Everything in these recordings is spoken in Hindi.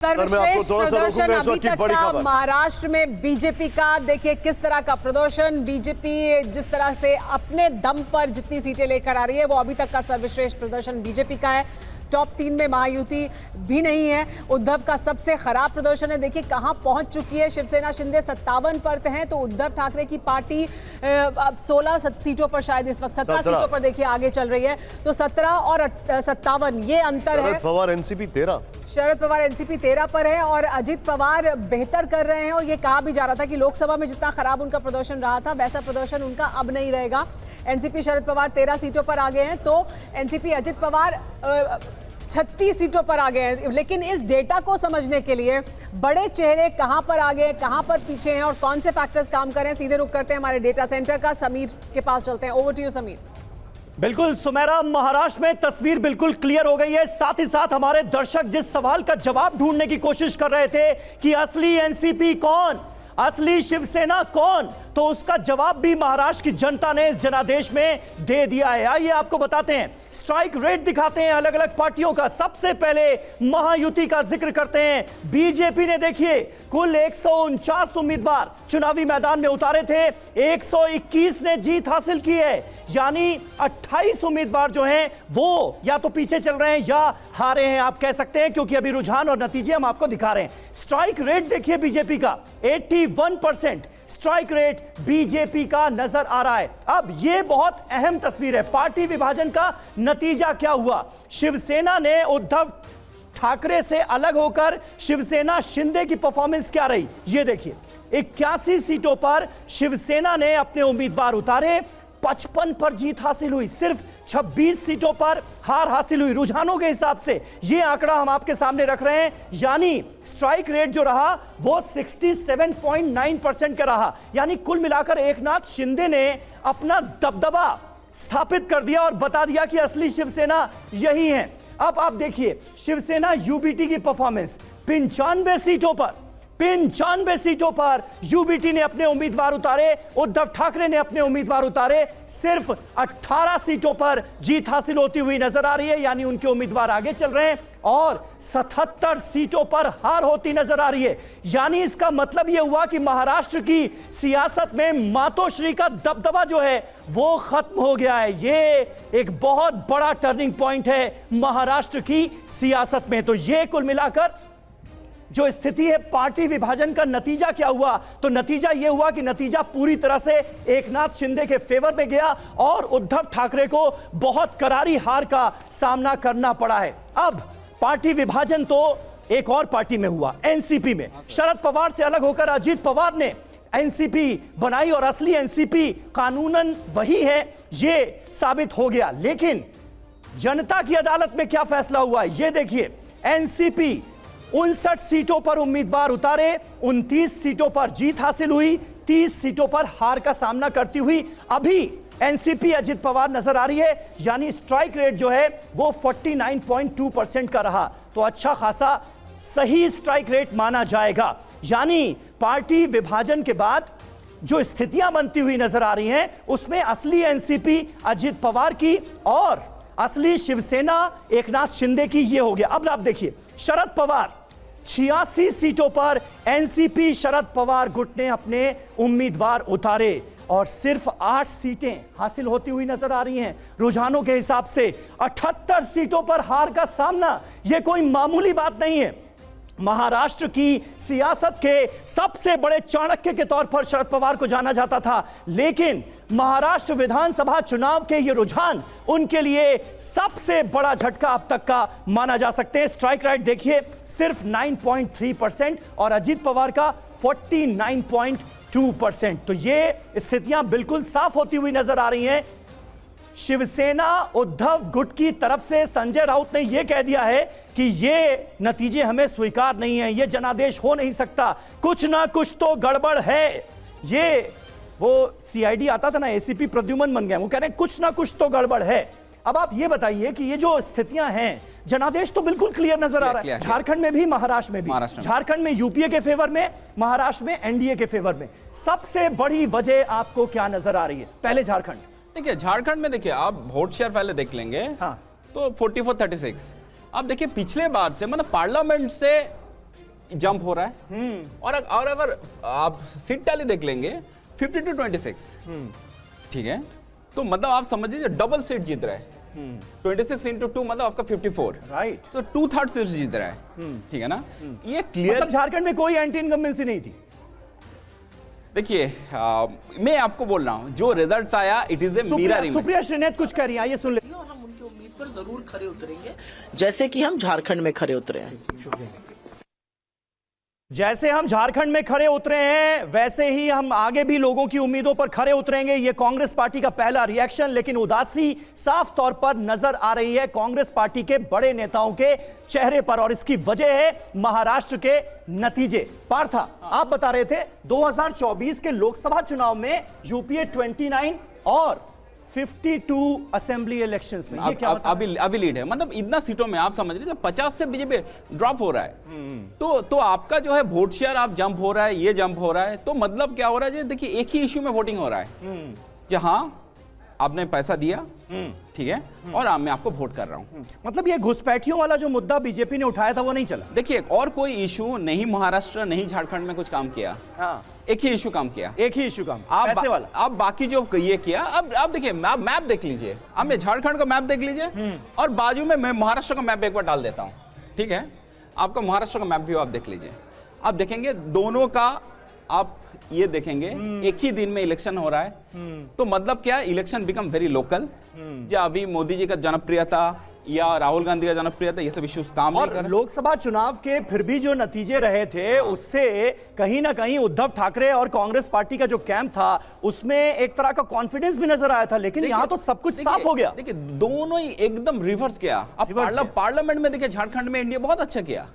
सर्वश्रेष्ठ प्रदर्शन अभी तक का महाराष्ट्र में बीजेपी का। देखिए किस तरह का प्रदर्शन, बीजेपी जिस तरह से अपने दम पर जितनी सीटें लेकर आ रही है वो अभी तक का सर्वश्रेष्ठ प्रदर्शन बीजेपी का है। टॉप 3 में महायुति भी नहीं है। उद्धव का सबसे खराब प्रदर्शन है। देखिए कहां पहुंच चुकी है शिवसेना। शिंदे 57 पर हैं तो उद्धव ठाकरे की पार्टी अब 16 सीटों पर, शायद इस वक्त 17 सीटों पर देखिए आगे चल रही है। तो 17 और 57 ये अंतर है। शरद पवार एनसीपी 13 पर है और अजित पवार बेहतर कर रहे हैं। और ये कहा भी जा रहा था कि लोकसभा में जितना खराब उनका प्रदर्शन रहा था वैसा प्रदर्शन उनका अब नहीं रहेगा। एनसीपी शरद पवार 13 सीटों पर आगे हैं तो एनसीपी अजित पवार 36 सीटों पर आगे हैं। लेकिन इस डेटा को समझने के लिए बड़े चेहरे कहां पर आगे हैं, कहां पर पीछे हैं और कौन से फैक्टर्स काम कर रहे हैं, सीधे रुक करते हैं हमारे डेटा सेंटर का। समीर के पास चलते हैं। Over to you Sameer. बिल्कुल सुमेरा, महाराष्ट्र में तस्वीर बिल्कुल क्लियर हो गई है। साथ ही साथ हमारे दर्शक जिस सवाल का जवाब ढूंढने की कोशिश कर रहे थे कि असली एनसीपी कौन, असली शिवसेना कौन, तो उसका जवाब भी महाराष्ट्र की जनता ने इस जनादेश में दे दिया है। आइए आपको बताते हैं, स्ट्राइक रेट दिखाते हैं अलग अलग पार्टियों का। सबसे पहले महायुति का जिक्र करते हैं। बीजेपी ने देखिए कुल 149 उम्मीदवार चुनावी मैदान में उतारे थे, 121 ने जीत हासिल की है, यानी 28 उम्मीदवार जो हैं वो या तो पीछे चल रहे हैं या हारे हैं आप कह सकते हैं, क्योंकि अभी रुझान और नतीजे हम आपको दिखा रहे हैं। स्ट्राइक रेट देखिए बीजेपी का 81% स्ट्राइक रेट बीजेपी का नजर आ रहा है। अब यह बहुत अहम तस्वीर है। पार्टी विभाजन का नतीजा क्या हुआ? शिवसेना ने उद्धव ठाकरे से अलग होकर शिवसेना शिंदे की परफॉर्मेंस क्या रही ये देखिए। 81 सीटों पर शिवसेना ने अपने उम्मीदवार उतारे, 55 पर जीत हासिल हुई, सिर्फ 26 सीटों पर हार हासिल हुई। रुझानों के हिसाब से यह आंकड़ा हम आपके सामने रख रहे हैं, यानी स्ट्राइक रेट जो रहा वो 67.9% का रहा। यानी कुल मिलाकर एकनाथ शिंदे ने अपना दबदबा स्थापित कर दिया और बता दिया कि असली शिवसेना यही है। अब आप देखिए शिवसेना यूबीटी की परफॉर्मेंस, 95 सीटों पर यूबीटी ने अपने उम्मीदवार उतारे, उद्धव ठाकरे ने अपने उम्मीदवार उतारे, सिर्फ 18 सीटों पर जीत हासिल होती हुई नजर आ रही है, यानी उनके उम्मीदवार आगे चल रहे हैं और 77 सीटों पर हार होती नजर आ रही है। यानी इसका मतलब यह हुआ कि महाराष्ट्र की सियासत में मातोश्री का दबदबा जो है वो खत्म हो गया है। ये एक बहुत बड़ा टर्निंग पॉइंट है महाराष्ट्र की सियासत में। तो ये कुल मिलाकर जो स्थिति है, पार्टी विभाजन का नतीजा क्या हुआ? तो नतीजा यह हुआ कि नतीजा पूरी तरह से एकनाथ शिंदे के फेवर में गया और उद्धव ठाकरे को बहुत करारी हार का सामना करना पड़ा है। अब पार्टी विभाजन तो एक और पार्टी में हुआ, एनसीपी में। शरद पवार से अलग होकर अजित पवार ने एनसीपी बनाई और असली एनसीपी कानूनन वही है, यह साबित हो गया। लेकिन जनता की अदालत में क्या फैसला हुआ ये देखिए। एनसीपी 59 सीटों पर उम्मीदवार उतारे, 29 सीटों पर जीत हासिल हुई, 30 सीटों पर हार का सामना करती हुई अभी एनसीपी अजित पवार नजर आ रही है। यानी स्ट्राइक रेट जो है वो 49.2% का रहा, तो अच्छा खासा सही स्ट्राइक रेट माना जाएगा। यानी पार्टी विभाजन के बाद जो स्थितियां बनती हुई नजर आ रही हैं उसमें असली एनसीपी अजित पवार की और असली शिवसेना एकनाथ शिंदे की ये हो गया। अब आप देखिए शरद पवार 86 सीटों पर एनसीपी शरद पवार गुट ने अपने उम्मीदवार उतारे और सिर्फ 8 सीटें हासिल होती हुई नजर आ रही हैं। रुझानों के हिसाब से 78 सीटों पर हार का सामना यह कोई मामूली बात नहीं है। महाराष्ट्र की सियासत के सबसे बड़े चाणक्य के तौर पर शरद पवार को जाना जाता था, लेकिन महाराष्ट्र विधानसभा चुनाव के ये रुझान उनके लिए सबसे बड़ा झटका अब तक का माना जा सकते हैं। स्ट्राइक रेट देखिए सिर्फ 9.3% और अजित पवार का 49.2%। तो ये स्थितियां बिल्कुल साफ होती हुई नजर आ रही हैं। शिवसेना उद्धव गुट की तरफ से संजय राउत ने यह कह दिया है कि ये नतीजे हमें स्वीकार नहीं है, ये जनादेश हो नहीं सकता, कुछ ना कुछ तो गड़बड़ है। ये वो सीआईडी आता था ना, एसीपी प्रद्युमन बन गए, वो कह रहे हैं कुछ ना कुछ तो गड़बड़ है। अब आप ये बताइए कि ये जो स्थितियां हैं, जनादेश तो बिल्कुल क्लियर नजर आ रहा है, झारखंड में भी महाराष्ट्र में भी। झारखंड में यूपीए के फेवर में, महाराष्ट्र में एनडीए के फेवर में। सबसे बड़ी वजह आपको क्या नजर आ रही है? पहले झारखंड देखिए, झारखंड में देखिए आप वोट शेयर पहले देख लेंगे। हाँ। तो 44-36। अब देखिए पिछले बार से मतलब पार्लियामेंट से जंप हो रहा है। और अगर आप सीट टैली देख लेंगे 50 to 26, ठीक है, तो मतलब आप समझ लीजिए डबल सीट जीत रहा है। 26 into 2 मतलब आपका 54, राइट। तो 2/3 सीट जीत रहा है, ठीक है ना। ये क्लियर, मतलब झारखंड में कोई एंटी इनकम्बेंसी नहीं थी। देखिए मैं आपको बोल रहा हूं जो रिजल्ट्स आया it is a mirror image. Supriya Shrinate कुछ कह रही है, ये सुन ले। और हम उनकी उम्मीद पर जरूर खरे उतरेंगे, जैसे कि हम झारखंड में खरे उतरे हैं। जैसे हम झारखंड में खड़े उतरे हैं वैसे ही हम आगे भी लोगों की उम्मीदों पर खड़े उतरेंगे। यह कांग्रेस पार्टी का पहला रिएक्शन, लेकिन उदासी साफ तौर पर नजर आ रही है कांग्रेस पार्टी के बड़े नेताओं के चेहरे पर, और इसकी वजह है महाराष्ट्र के नतीजे। पार्था, आप बता रहे थे 2024 के लोकसभा चुनाव में यूपीए 29 और 52 असेंबली इलेक्शंस में ये क्या अभी लीड है। मतलब इतना सीटों में आप समझ लीजिए 50 से बीजेपी ड्रॉप हो रहा है। तो आपका जो है वोट शेयर आप जंप हो रहा है, ये जंप हो रहा है, तो मतलब क्या हो रहा है, देखिए एक ही इश्यू में वोटिंग हो रहा है, जहां आपने पैसा दिया, ठीक है, और मैं आपको वोट कर रहा हूं। मतलब ये घुसपैठियों वाला जो मुद्दा बीजेपी ने उठाया था वो नहीं चला। देखिए और कोई इशू नहीं महाराष्ट्र नहीं झारखंड में कुछ काम किया। हाँ, एक ही इशू काम किया, एक ही इशू काम, आप वाला। आप बाकी जो ये किया, अब देखिए मैप देख लीजिए, अब मैं झारखंड का मैप देख लीजिए और बाजू में मैं महाराष्ट्र का मैप एक बार डाल देता हूं, ठीक है, आपका महाराष्ट्र का मैप भी आप देख लीजिए। आप देखेंगे दोनों का, आप ये देखेंगे एक ही दिन में इलेक्शन हो रहा है, तो मतलब क्या, इलेक्शन बिकम वेरी लोकल। या अभी मोदी जी का जनप्रियता या राहुल गांधी का जनप्रियता, ये सब इश्यूज काम नहीं कर रहे। लोकसभा चुनाव के फिर भी जो नतीजे रहे थे उससे कहीं ना कहीं उद्धव ठाकरे और कांग्रेस पार्टी का जो कैंप था उसमें एक तरह का कॉन्फिडेंस भी नजर आया था, लेकिन यहां तो सब कुछ साफ हो गया। देखिए दोनों ही एकदम रिवर्स किया। अब पार्लियामेंट में देखिए झारखंड में इंडिया बहुत अच्छा किया,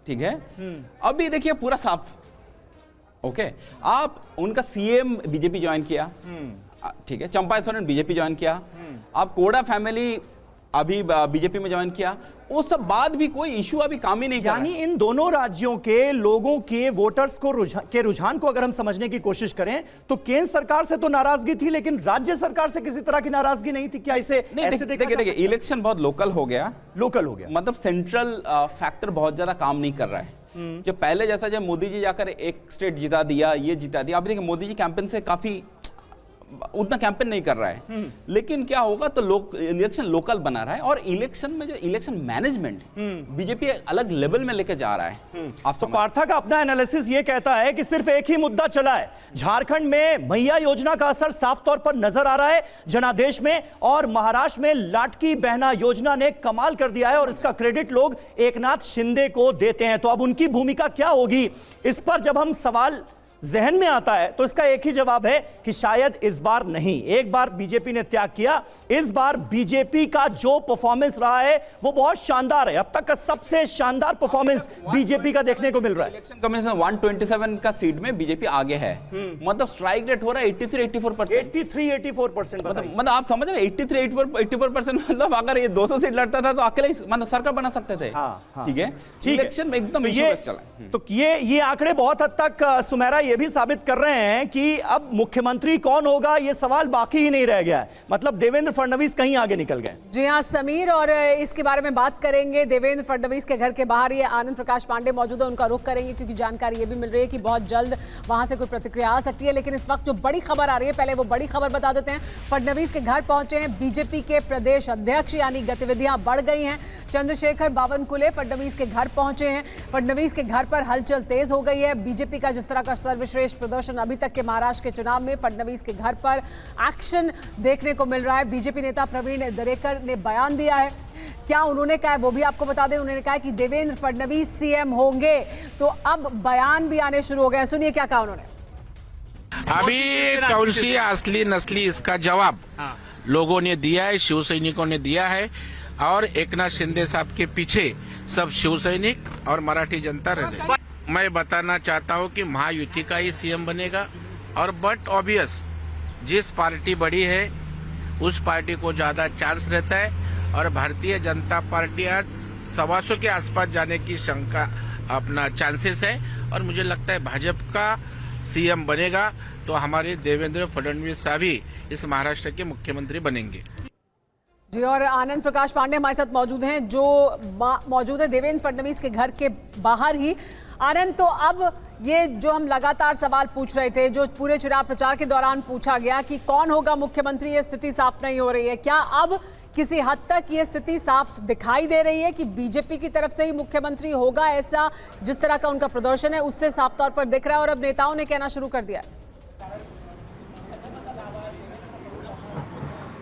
ठीक है, अभी देखिए पूरा साफ। ओके, आप उनका सीएम बीजेपी ज्वाइन किया, ठीक है, चंपा सोरेन बीजेपी ज्वाइन किया, आप कोड़ा फैमिली अभी बीजेपी में ज्वाइन किया, उस सब बाद भी कोई इशू अभी काम ही नहीं कर रहा है। यानी इन दोनों राज्यों के लोगों के वोटर्स को रुझान को अगर हम समझने की कोशिश करें तो केंद्र सरकार से तो नाराजगी थी, लेकिन राज्य सरकार से किसी तरह की नाराजगी नहीं थी। क्या इसे देखिए इलेक्शन बहुत लोकल हो गया, मतलब सेंट्रल फैक्टर बहुत ज्यादा काम नहीं कर रहा है। जो पहले जैसा जब मोदी जी जाकर एक स्टेट जिता दिया, ये जिता दिया, अभी देखिए मोदी जी कैंपेन से काफी उतना कैंपेन नहीं कर रहा है, लेकिन क्या होगा, तो इलेक्शन लोकल बना रहा है, और इलेक्शन में जो इलेक्शन मैनेजमेंट बीजेपी अलग लेवल में लेके जा रहा है। आप तो पार्था का अपना एनालिसिस ये कहता है कि सिर्फ एक ही मुद्दा चला है झारखंड में, मैया योजना का असर साफ तौर पर नजर आ रहा है जनादेश में, और महाराष्ट्र में लाटकी बहना योजना ने कमाल कर दिया है, और इसका क्रेडिट लोग एकनाथ शिंदे को देते हैं। तो अब उनकी भूमिका क्या होगी, इस पर जब हम सवाल जहन में आता है तो इसका एक ही जवाब है कि शायद इस बार नहीं। एक बार बीजेपी ने त्याग किया, इस बार बीजेपी का जो परफॉर्मेंस रहा है वो बहुत शानदार है, अब तक का सबसे शानदार परफॉर्मेंस बीजेपी का देखने को मिल रहा है। इलेक्शन कमीशन 127 का सीट में बीजेपी आगे है, मतलब स्ट्राइक रेट हो रहा है 83-84%। मतलब आप समझ रहे हैं 83-84%, मतलब अगर ये 200 सीट लड़ता था तो अकेले मतलब सरकार बना सकते थे। ठीक है, इलेक्शन में एकदम चला। तो ये आंकड़े बहुत हद तक सुमेरा ये भी साबित कर रहे हैं कि अब मुख्यमंत्री कौन होगा ये सवाल बाकी ही नहीं रह गया है, मतलब देवेंद्र फडणवीस कहीं आगे निकल गए। जी हाँ समीर, और इसके बारे में बात करेंगे। देवेंद्र फडणवीस के घर के बाहर ये आनंद प्रकाश पांडे मौजूद है, उनका रुख करेंगे क्योंकि जानकारी ये भी मिल रही है कि बहुत जल्द वहां से कोई प्रतिक्रिया आ सकती है। लेकिन इस वक्त जो बड़ी खबर आ रही है, पहले वो बड़ी खबर बता देते हैं। फडणवीस के घर पहुंचे हैं बीजेपी के प्रदेश अध्यक्ष, यानी गतिविधियां बढ़ गई हैं। चंद्रशेखर बावनकुले फडणवीस के घर पहुंचे हैं। फडणवीस के घर पर हलचल तेज हो गई है। बीजेपी का जिस तरह का सर्वश्रेष्ठ प्रदर्शन अभी तक के महाराष्ट्र के चुनाव में, फडणवीस के घर पर एक्शन देखने को मिल रहा है। बीजेपी नेता प्रवीण दरेकर ने बयान दिया है, क्या उन्होंने कहा है वो भी आपको बता दें। उन्होंने कहा कि देवेंद्र फडणवीस सीएम होंगे, तो अब बयान भी आने शुरू हो गए। सुनिए क्या कहा उन्होंने। अभी कौन सी असली नस्ली इसका जवाब लोगों ने दिया है, शिव सैनिकों ने दिया है, और एकनाथ शिंदे साहब के पीछे सब शिव सैनिक और मराठी जनता रहे। मैं बताना चाहता हूं कि महायुति का ही सीएम बनेगा, और बट ऑब्वियस जिस पार्टी बड़ी है उस पार्टी को ज्यादा चांस रहता है, और भारतीय जनता पार्टी आज 125 के आसपास जाने की शंका अपना चांसेस है, और मुझे लगता है भाजपा का सीएम बनेगा तो हमारे देवेंद्र फडणवीस साहब ही इस महाराष्ट्र के मुख्यमंत्री बनेंगे। जी, और आनंद प्रकाश पांडे हमारे साथ मौजूद हैं, जो मौजूद है देवेंद्र फडणवीस के घर के बाहर ही। आनंद, तो अब ये जो हम लगातार सवाल पूछ रहे थे, जो पूरे चुनाव प्रचार के दौरान पूछा गया कि कौन होगा मुख्यमंत्री, ये स्थिति साफ नहीं हो रही है। क्या अब किसी हद तक ये स्थिति साफ दिखाई दे रही है कि बीजेपी की तरफ से ही मुख्यमंत्री होगा? ऐसा जिस तरह का उनका प्रदर्शन है उससे साफ तौर पर दिख रहा है और अब नेताओं ने कहना शुरू कर दिया है।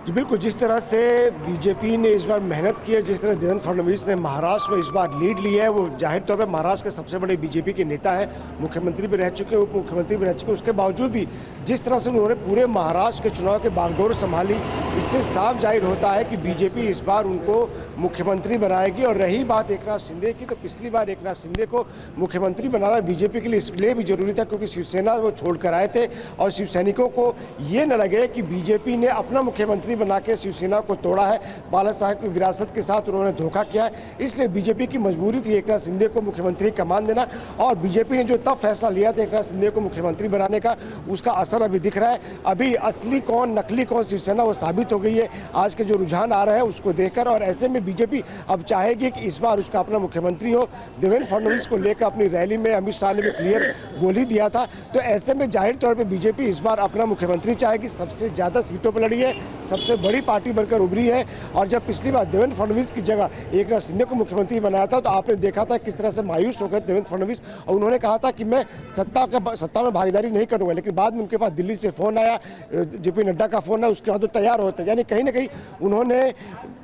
जी बिल्कुल, जिस तरह से बीजेपी ने इस बार मेहनत की है, जिस तरह देवेंद्र फडणवीस ने महाराष्ट्र में इस बार लीड ली है, वो जाहिर तौर पर महाराष्ट्र के सबसे बड़े बीजेपी के नेता है, मुख्यमंत्री भी रह चुके, उप मुख्यमंत्री भी रह चुके। उसके बावजूद भी जिस तरह से उन्होंने पूरे महाराष्ट्र के चुनाव के बागडोर संभाली, इससे साफ जाहिर होता है कि बीजेपी इस बार उनको मुख्यमंत्री बनाएगी। और रही बात एकनाथ शिंदे की, तो पिछली बार एकनाथ शिंदे को मुख्यमंत्री बनाना बीजेपी के लिए इसलिए भी जरूरी था क्योंकि शिवसेना वो छोड़कर आए थे और शिव सैनिकों को ये न लगे कि बीजेपी ने अपना मुख्यमंत्री बना के शिवसेना को तोड़ा है, बाला साहब की विरासत के साथ उन्होंने धोखा किया है। इसलिए बीजेपी की मजबूरी थी एकनाथ शिंदे को मुख्यमंत्री कमान देना, और बीजेपी ने जो तब फैसला लिया था एकनाथ शिंदे को मुख्यमंत्री बनाने का, उसका असर अभी दिख रहा है। अभी असली कौन नकली कौन शिवसेना वो साबित हो गई है आज के जो रुझान आ रहे हैं उसको देखकर। और ऐसे में बीजेपी अब चाहेगी कि इस बार उसका अपना मुख्यमंत्री हो। देवेंद्र फडणवीस को लेकर अपनी रैली में अमित शाह ने भी क्लियर बोल ही दिया था। तो ऐसे में जाहिर तौर पर बीजेपी इस बार अपना मुख्यमंत्री चाहेगी। सबसे ज्यादा सीटों पर लड़ी है, सबसे बड़ी पार्टी बनकर उभरी है। और जब पिछली बार देवेंद्र फडणवीस की जगह एकनाथ शिंदे को मुख्यमंत्री बनाया था तो आपने देखा था किस तरह से मायूस हो गए देवेंद्र फडणवीस, और उन्होंने कहा था कि मैं सत्ता में भागीदारी नहीं करूंगा। लेकिन बाद में उनके पास दिल्ली से फोन आया, जेपी नड्डा का फोन आया, उसके बाद तो तैयार होते। यानी कहीं ना कहीं उन्होंने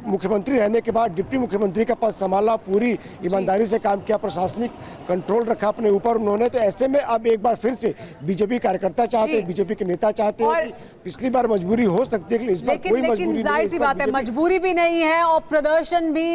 मुख्यमंत्री रहने के बाद डिप्टी मुख्यमंत्री का पद संभाला, पूरी ईमानदारी से काम किया, प्रशासनिक कंट्रोल रखा अपने ऊपर उन्होंने। तो ऐसे में अब एक बार फिर से बीजेपी कार्यकर्ता चाहते हैं, बीजेपी के नेता चाहते हैं कि पिछली बार मजबूरी हो सकती है, इस बार कोई मजबूरी जाहिर सी बात है, मजबूरी भी नहीं है और प्रदर्शन भी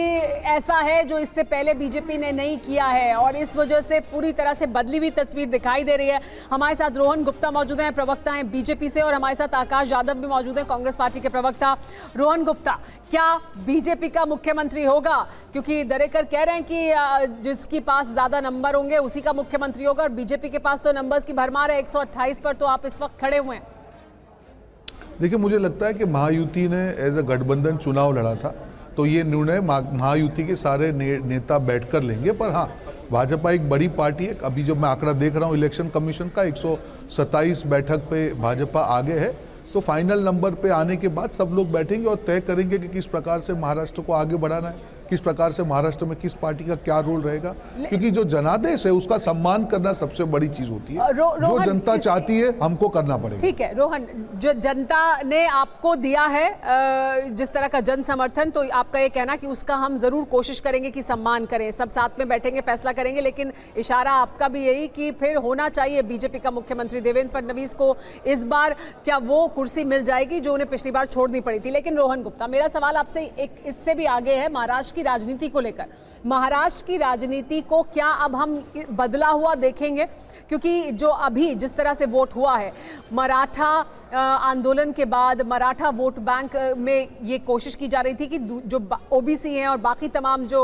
ऐसा है जो इससे पहले बीजेपी ने नहीं किया है, और इस वजह से पूरी तरह से बदली हुई तस्वीर दिखाई दे रही है। हमारे साथ रोहन गुप्ता मौजूद हैं, प्रवक्ता हैं बीजेपी से, और हमारे साथ आकाश यादव भी मौजूद हैं, कांग्रेस पार्टी के प्रवक्ता। रोहन गुप्ता, क्या बीजेपी का मुख्यमंत्री होगा? क्योंकि दरेकर कह रहे हैं कि जिसके पास ज्यादा नंबर होंगे उसी का मुख्यमंत्री होगा, और बीजेपी के पास तो नंबर्स की भरमार है, 128 पर तो आप इस वक्त खड़े हुए हैं। देखिए, मुझे लगता है कि महायुति ने एज अ गठबंधन चुनाव लड़ा था, तो ये निर्णय महायुति के सारे नेता बैठकर लेंगे। पर हाँ, भाजपा एक बड़ी पार्टी है। अभी जब मैं आंकड़ा देख रहा हूँ इलेक्शन कमीशन का, 127 बैठक पे भाजपा आगे है। तो फाइनल नंबर पे आने के बाद सब लोग बैठेंगे और तय करेंगे कि किस प्रकार से महाराष्ट्र को आगे बढ़ाना है, किस प्रकार से महाराष्ट्र में किस पार्टी का क्या रोल रहेगा। क्योंकि जो जनादेश है उसका सम्मान करना सबसे बड़ी चीज होती है। जो जनता चाहती है हमको करना पड़ेगा। ठीक है रोहन, जो जनता ने आपको दिया है जिस तरह का जन समर्थन, तो आपका ये कहना कि उसका हम जरूर कोशिश करेंगे कि सम्मान करें, सब साथ में बैठेंगे, फैसला करेंगे। लेकिन इशारा आपका भी यही कि फिर होना चाहिए बीजेपी का मुख्यमंत्री देवेंद्र फडणवीस को इस बार, क्या वो कुर्सी मिल जाएगी जो उन्हें पिछली बार छोड़नी पड़ी थी? लेकिन रोहन गुप्ता, मेरा सवाल आपसे एक इससे भी आगे है, महाराष्ट्र की राजनीति को लेकर। महाराष्ट्र की राजनीति को क्या अब हम बदला हुआ देखेंगे? क्योंकि जो अभी जिस तरह से वोट हुआ है, मराठा आंदोलन के बाद मराठा वोट बैंक में ये कोशिश की जा रही थी कि जो ओबीसी हैं और बाकी तमाम जो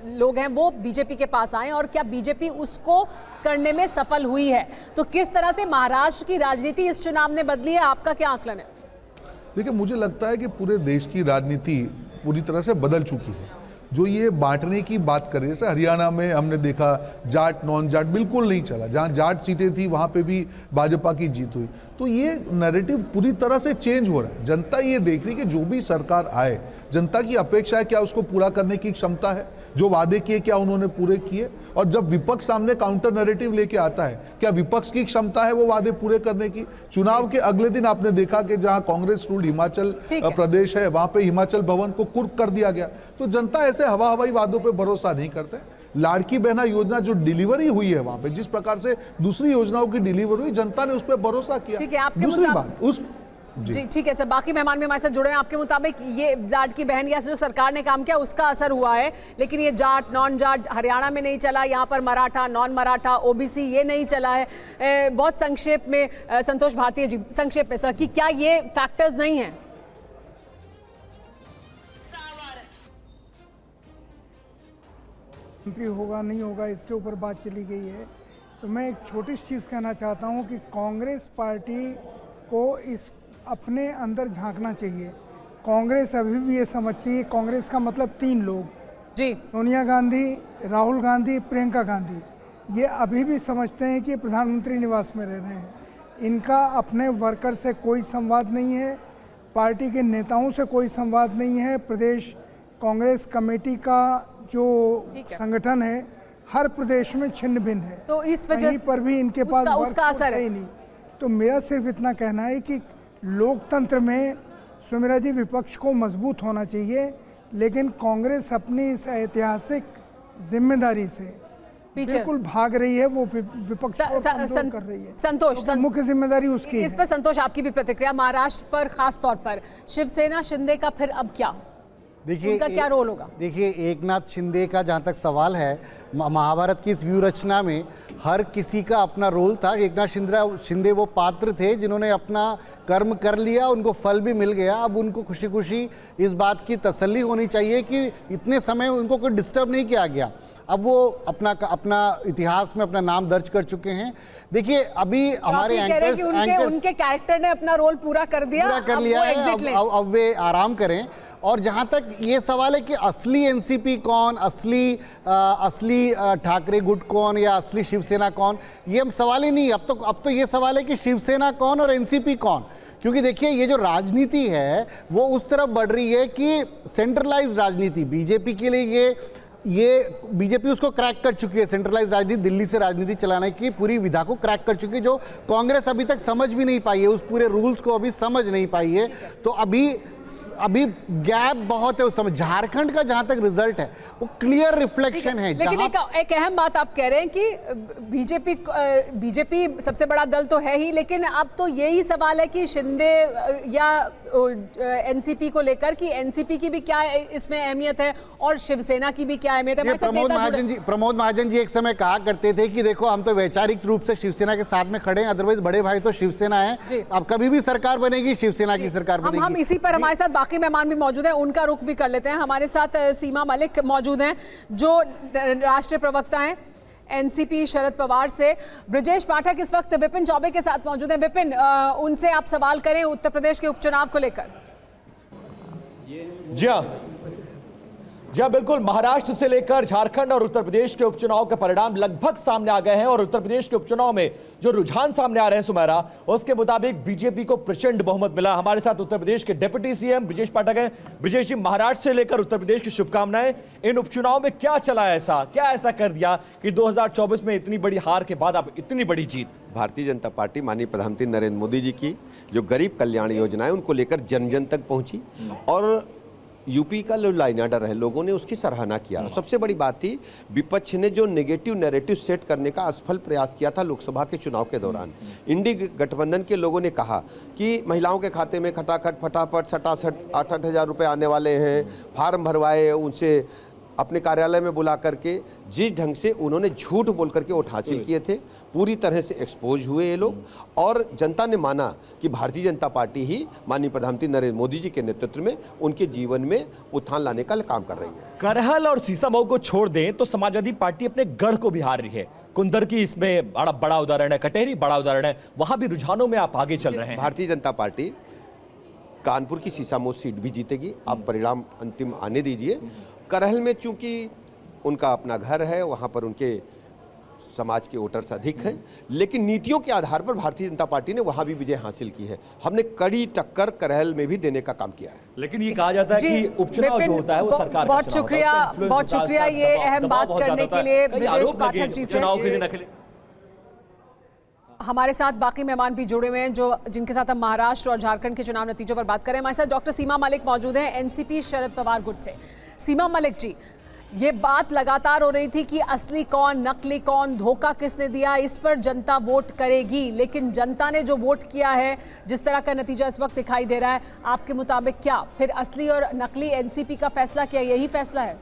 लोग हैं वो बीजेपी के पास आए, और क्या बीजेपी उसको करने में सफल हुई है? तो किस तरह से महाराष्ट्र की राजनीति इस चुनाव ने बदली है, आपका क्या आकलन है? देखिए, मुझे लगता है कि पूरे देश की राजनीति पूरी तरह से बदल चुकी है। जो ये बांटने की बात करें, जैसे हरियाणा में हमने देखा जाट नॉन जाट बिल्कुल नहीं चला, जहाँ जाट सीटें थी वहाँ पे भी भाजपा की जीत हुई। तो ये नैरेटिव पूरी तरह से चेंज हो रहा है। जनता ये देख रही है कि जो भी सरकार आए, जनता की अपेक्षा है क्या उसको पूरा करने की क्षमता है, जो वादे किए क्या उन्होंने पूरे किए। और जब विपक्ष सामने काउंटर नैरेटिव लेके आता है, क्या विपक्ष की क्षमता है वो वादे पूरे करने की? चुनाव के अगले दिन आपने देखा कि जहां कांग्रेस रूल्ड हिमाचल प्रदेश है, वहां पे हिमाचल भवन को कुर्क कर दिया गया। तो जनता ऐसे हवाई वादों पे भरोसा नहीं करते। लाड़की बहना योजना जो डिलीवरी हुई है वहां पे, जिस प्रकार से दूसरी योजनाओं की डिलीवरी हुई, जनता ने उस पर भरोसा किया। दूसरी बात उस जी ठीक है सर, बाकी मेहमान भी हमारे साथ जुड़े हैं। आपके मुताबिक ये लाड़की बहन या जो सरकार ने काम किया उसका असर हुआ है, लेकिन ये जाट नॉन जाट हरियाणा में नहीं चला, यहाँ पर मराठा नॉन मराठा ओबीसी ये नहीं चला है। बहुत संक्षेप में संतोष भारतीय जी, संक्षेप में सर, कि क्या ये फैक्टर्स नहीं है? होगा नहीं होगा इसके ऊपर बात चली गई है, तो मैं एक छोटी चीज़ कहना चाहता हूं कि कांग्रेस पार्टी को इस अपने अंदर झांकना चाहिए। कांग्रेस अभी भी ये समझती है, कांग्रेस का मतलब 3 लोग जी, सोनिया गांधी, राहुल गांधी, प्रियंका गांधी, ये अभी भी समझते हैं कि प्रधानमंत्री निवास में रह रहे हैं। इनका अपने वर्कर से कोई संवाद नहीं है, पार्टी के नेताओं से कोई संवाद नहीं है। प्रदेश कांग्रेस कमेटी का जो संगठन है हर प्रदेश में छिन्न भिन्न है, तो इस वजह पर भी इनके पास उसका असर है ही नहीं। तो मेरा सिर्फ इतना कहना है कि लोकतंत्र में सुमित्रा जी विपक्ष को मजबूत होना चाहिए, लेकिन कांग्रेस अपनी इस ऐतिहासिक जिम्मेदारी से बिल्कुल भाग रही है, वो विपक्ष को कमजोर कर रही है। संतोष, तो मुख्य जिम्मेदारी उसकी इस पर संतोष आपकी भी प्रतिक्रिया, महाराष्ट्र पर खास तौर पर शिवसेना शिंदे का फिर अब क्या, देखिए उनका क्या रोल होगा? देखिए, एकनाथ शिंदे का जहाँ तक सवाल है, महाभारत की इस व्यूह रचना में हर किसी का अपना रोल था। एकनाथ शिंदे वो पात्र थे जिन्होंने अपना कर्म कर लिया, उनको फल भी मिल गया। अब उनको खुशी खुशी इस बात की तसल्ली होनी चाहिए कि इतने समय उनको कोई डिस्टर्ब नहीं किया गया। अब वो अपना इतिहास में अपना नाम दर्ज कर चुके हैं। देखिए, अभी हमारे एंकर्स उनके कैरेक्टर ने अपना रोल पूरा कर लिया है, अब वे आराम करें। और जहां तक ये सवाल है कि असली एनसीपी कौन, असली ठाकरे गुट कौन या असली शिवसेना कौन, ये हम सवाल ही नहीं। अब तो ये सवाल है कि शिवसेना कौन और एनसीपी कौन। क्योंकि देखिए, ये जो राजनीति है वो उस तरफ बढ़ रही है कि सेंट्रलाइज राजनीति बीजेपी के लिए ये बीजेपी उसको क्रैक कर चुकी है। सेंट्रलाइज राजनीति, दिल्ली से राजनीति चलाने की पूरी विधा को क्रैक कर चुकी है, जो कांग्रेस अभी तक समझ भी नहीं पाई है, उस पूरे रूल्स को अभी समझ नहीं पाई है। तो अभी गैप बहुत है उस समय। झारखंड का जहां तक रिजल्ट है वो क्लियर रिफ्लेक्शन है। लेकिन एक अहम बात आप कह रहे हैं कि बीजेपी सबसे बड़ा दल तो है ही, लेकिन अब तो यही सवाल है कि शिंदे या एनसीपी को लेकर कि एनसीपी की भी क्या इसमें अहमियत है और शिवसेना की भी क्या अहमियत है। प्रमोद महाजन जी एक समय कहा करते थे कि देखो, हम तो वैचारिक रूप से शिवसेना के साथ में खड़े हैं, अदरवाइज बड़े भाई तो शिवसेना है। अब कभी भी सरकार बनेगी, शिवसेना की सरकार बनेगी। हम इसी पर हमारे साथ बाकी मेहमान भी मौजूद हैं, उनका रुख भी कर लेते हैं। हमारे साथ सीमा मलिक मौजूद हैं जो राष्ट्रीय प्रवक्ता हैं एनसीपी शरद पवार से। ब्रजेश पाठक इस वक्त विपिन चौबे के साथ मौजूद हैं। विपिन, उनसे आप सवाल करें उत्तर प्रदेश के उपचुनाव को लेकर। जी हाँ, बिल्कुल। महाराष्ट्र से लेकर झारखंड और उत्तर प्रदेश के उपचुनाव के परिणाम लगभग सामने आ गए हैं और उत्तर प्रदेश के उपचुनाव में जो रुझान सामने आ रहे हैं सुमेरा, उसके मुताबिक बीजेपी को प्रचंड बहुमत मिला। हमारे साथ उत्तर प्रदेश के डिप्टी सीएम ब्रजेश पाठक हैं। ब्रजेश जी, महाराष्ट्र से लेकर उत्तर प्रदेश की शुभकामनाएं। इन उपचुनाव में क्या चला क्या ऐसा कर दिया कि 2024 में इतनी बड़ी हार के बाद अब इतनी बड़ी जीत? भारतीय जनता पार्टी माननीय प्रधानमंत्री नरेंद्र मोदी जी की जो गरीब कल्याण योजना है उनको लेकर जन जन तक पहुंची और यूपी का जो लाइन ऑर्डर है लोगों ने उसकी सराहना किया। सबसे बड़ी बात थी, विपक्ष ने जो नेगेटिव नैरेटिव सेट करने का असफल प्रयास किया था लोकसभा के चुनाव के दौरान। इंडी गठबंधन के लोगों ने कहा कि महिलाओं के खाते में खटाखट फटाफट 67-68 हज़ार रुपये आने वाले हैं, फार्म भरवाए, उनसे अपने कार्यालय में बुला करके जिस ढंग से उन्होंने झूठ बोल करके वोट हासिल किए थे, पूरी तरह से एक्सपोज हुए ये लोग। और जनता ने माना कि भारतीय जनता पार्टी ही माननीय प्रधानमंत्री नरेंद्र मोदी जी के नेतृत्व में उनके जीवन में उत्थान लाने का काम कर रही है। करहल और सीसामऊ को छोड़ दें तो समाजवादी पार्टी अपने गढ़ को भी हार रही है। कुंदर की इसमें बड़ा उदाहरण है, कटेहरी बड़ा उदाहरण है, वहां भी रुझानों में आप आगे चल रहे हैं। भारतीय जनता पार्टी कानपुर की सीसामऊ सीट भी जीतेगी, आप परिणाम अंतिम आने दीजिए। करहल में चूंकि उनका अपना घर है, वहां पर उनके समाज के वोटर्स अधिक हैं, लेकिन नीतियों के आधार पर भारतीय जनता पार्टी ने वहां भी विजय हासिल की है। हमने कड़ी टक्कर करहल में भी देने का काम किया है। लेकिन ये कहा जाता है कि उपचुनाव जो होता है वो सरकार का बहुत शुक्रिया ये अहम बात करने के लिए ब्रजेश पाठक जी से। हमारे साथ बाकी मेहमान भी जुड़े हुए हैं जो जिनके साथ हम महाराष्ट्र और झारखंड के चुनाव नतीजों पर बात करें। हमारे साथ डॉक्टर सीमा मलिक मौजूद हैं एनसीपी शरद पवार गुट से। सीमा मलिक जी, ये बात लगातार हो रही थी कि असली कौन, नकली कौन, धोखा किसने दिया, इस पर जनता वोट करेगी, लेकिन जनता ने जो वोट किया है, जिस तरह का नतीजा इस वक्त दिखाई दे रहा है, आपके मुताबिक क्या फिर असली और नकली एनसीपी का फैसला क्या यही फैसला है?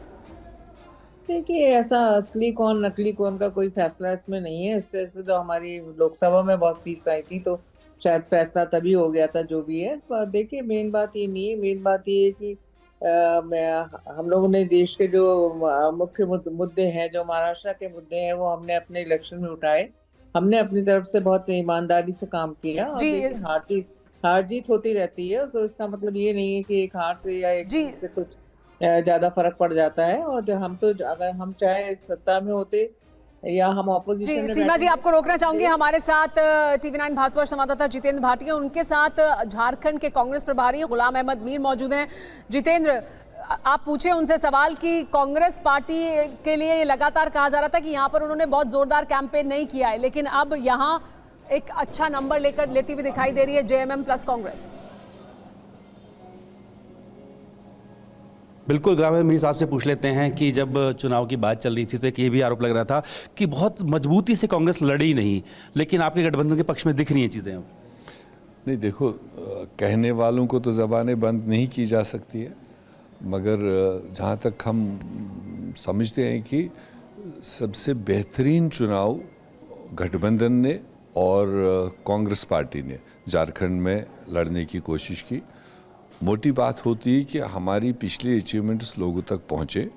देखिए, ऐसा असली कौन नकली कौन का कोई फैसला इसमें नहीं है। इस तरह से तो हमारी लोकसभा में बहुत सीट्स आई थी तो शायद फैसला तभी हो गया था जो भी है। पर देखिए, मेन बात ये नहीं है, मेन बात ये है कि हम लोगों ने देश के जो मुख्य मुद्दे हैं, जो महाराष्ट्र के मुद्दे हैं, वो हमने अपने इलेक्शन में उठाए। हमने अपनी तरफ से बहुत ईमानदारी से काम किया। और हार जीत होती रहती है, तो इसका मतलब ये नहीं है कि एक हार से या एक जीत से कुछ ज्यादा फर्क पड़ जाता है। और हम तो अगर हम चाहे सत्ता में होते या हम ऑपोजिशन जी में सीमा जी, बैठेंगे। आपको रोकना चाहूंगी। हमारे साथ TV9 भारतवर्ष संवाददाता जितेंद्र भाटिया, उनके साथ झारखंड के कांग्रेस प्रभारी गुलाम अहमद मीर मौजूद हैं। जितेंद्र, आप पूछे उनसे सवाल कि कांग्रेस पार्टी के लिए ये लगातार कहा जा रहा था कि यहाँ पर उन्होंने बहुत जोरदार कैंपेन नहीं किया है, लेकिन अब यहाँ एक अच्छा नंबर लेती हुई दिखाई दे रही है JMM प्लस कांग्रेस। बिल्कुल, ग्रामीण मीर साहब से पूछ लेते हैं कि जब चुनाव की बात चल रही थी तो एक ये भी आरोप लग रहा था कि बहुत मजबूती से कांग्रेस लड़ी नहीं, लेकिन आपके गठबंधन के पक्ष में दिख रही हैं चीज़ें अब। नहीं, देखो, कहने वालों को तो ज़बानें बंद नहीं की जा सकती है, मगर जहाँ तक हम समझते हैं कि सबसे बेहतरीन चुनाव गठबंधन ने और कांग्रेस पार्टी ने झारखंड में लड़ने की कोशिश की। मोटी बात होती है कि हमारी पिछली अचीवमेंट्स लोगों तक पहुँचे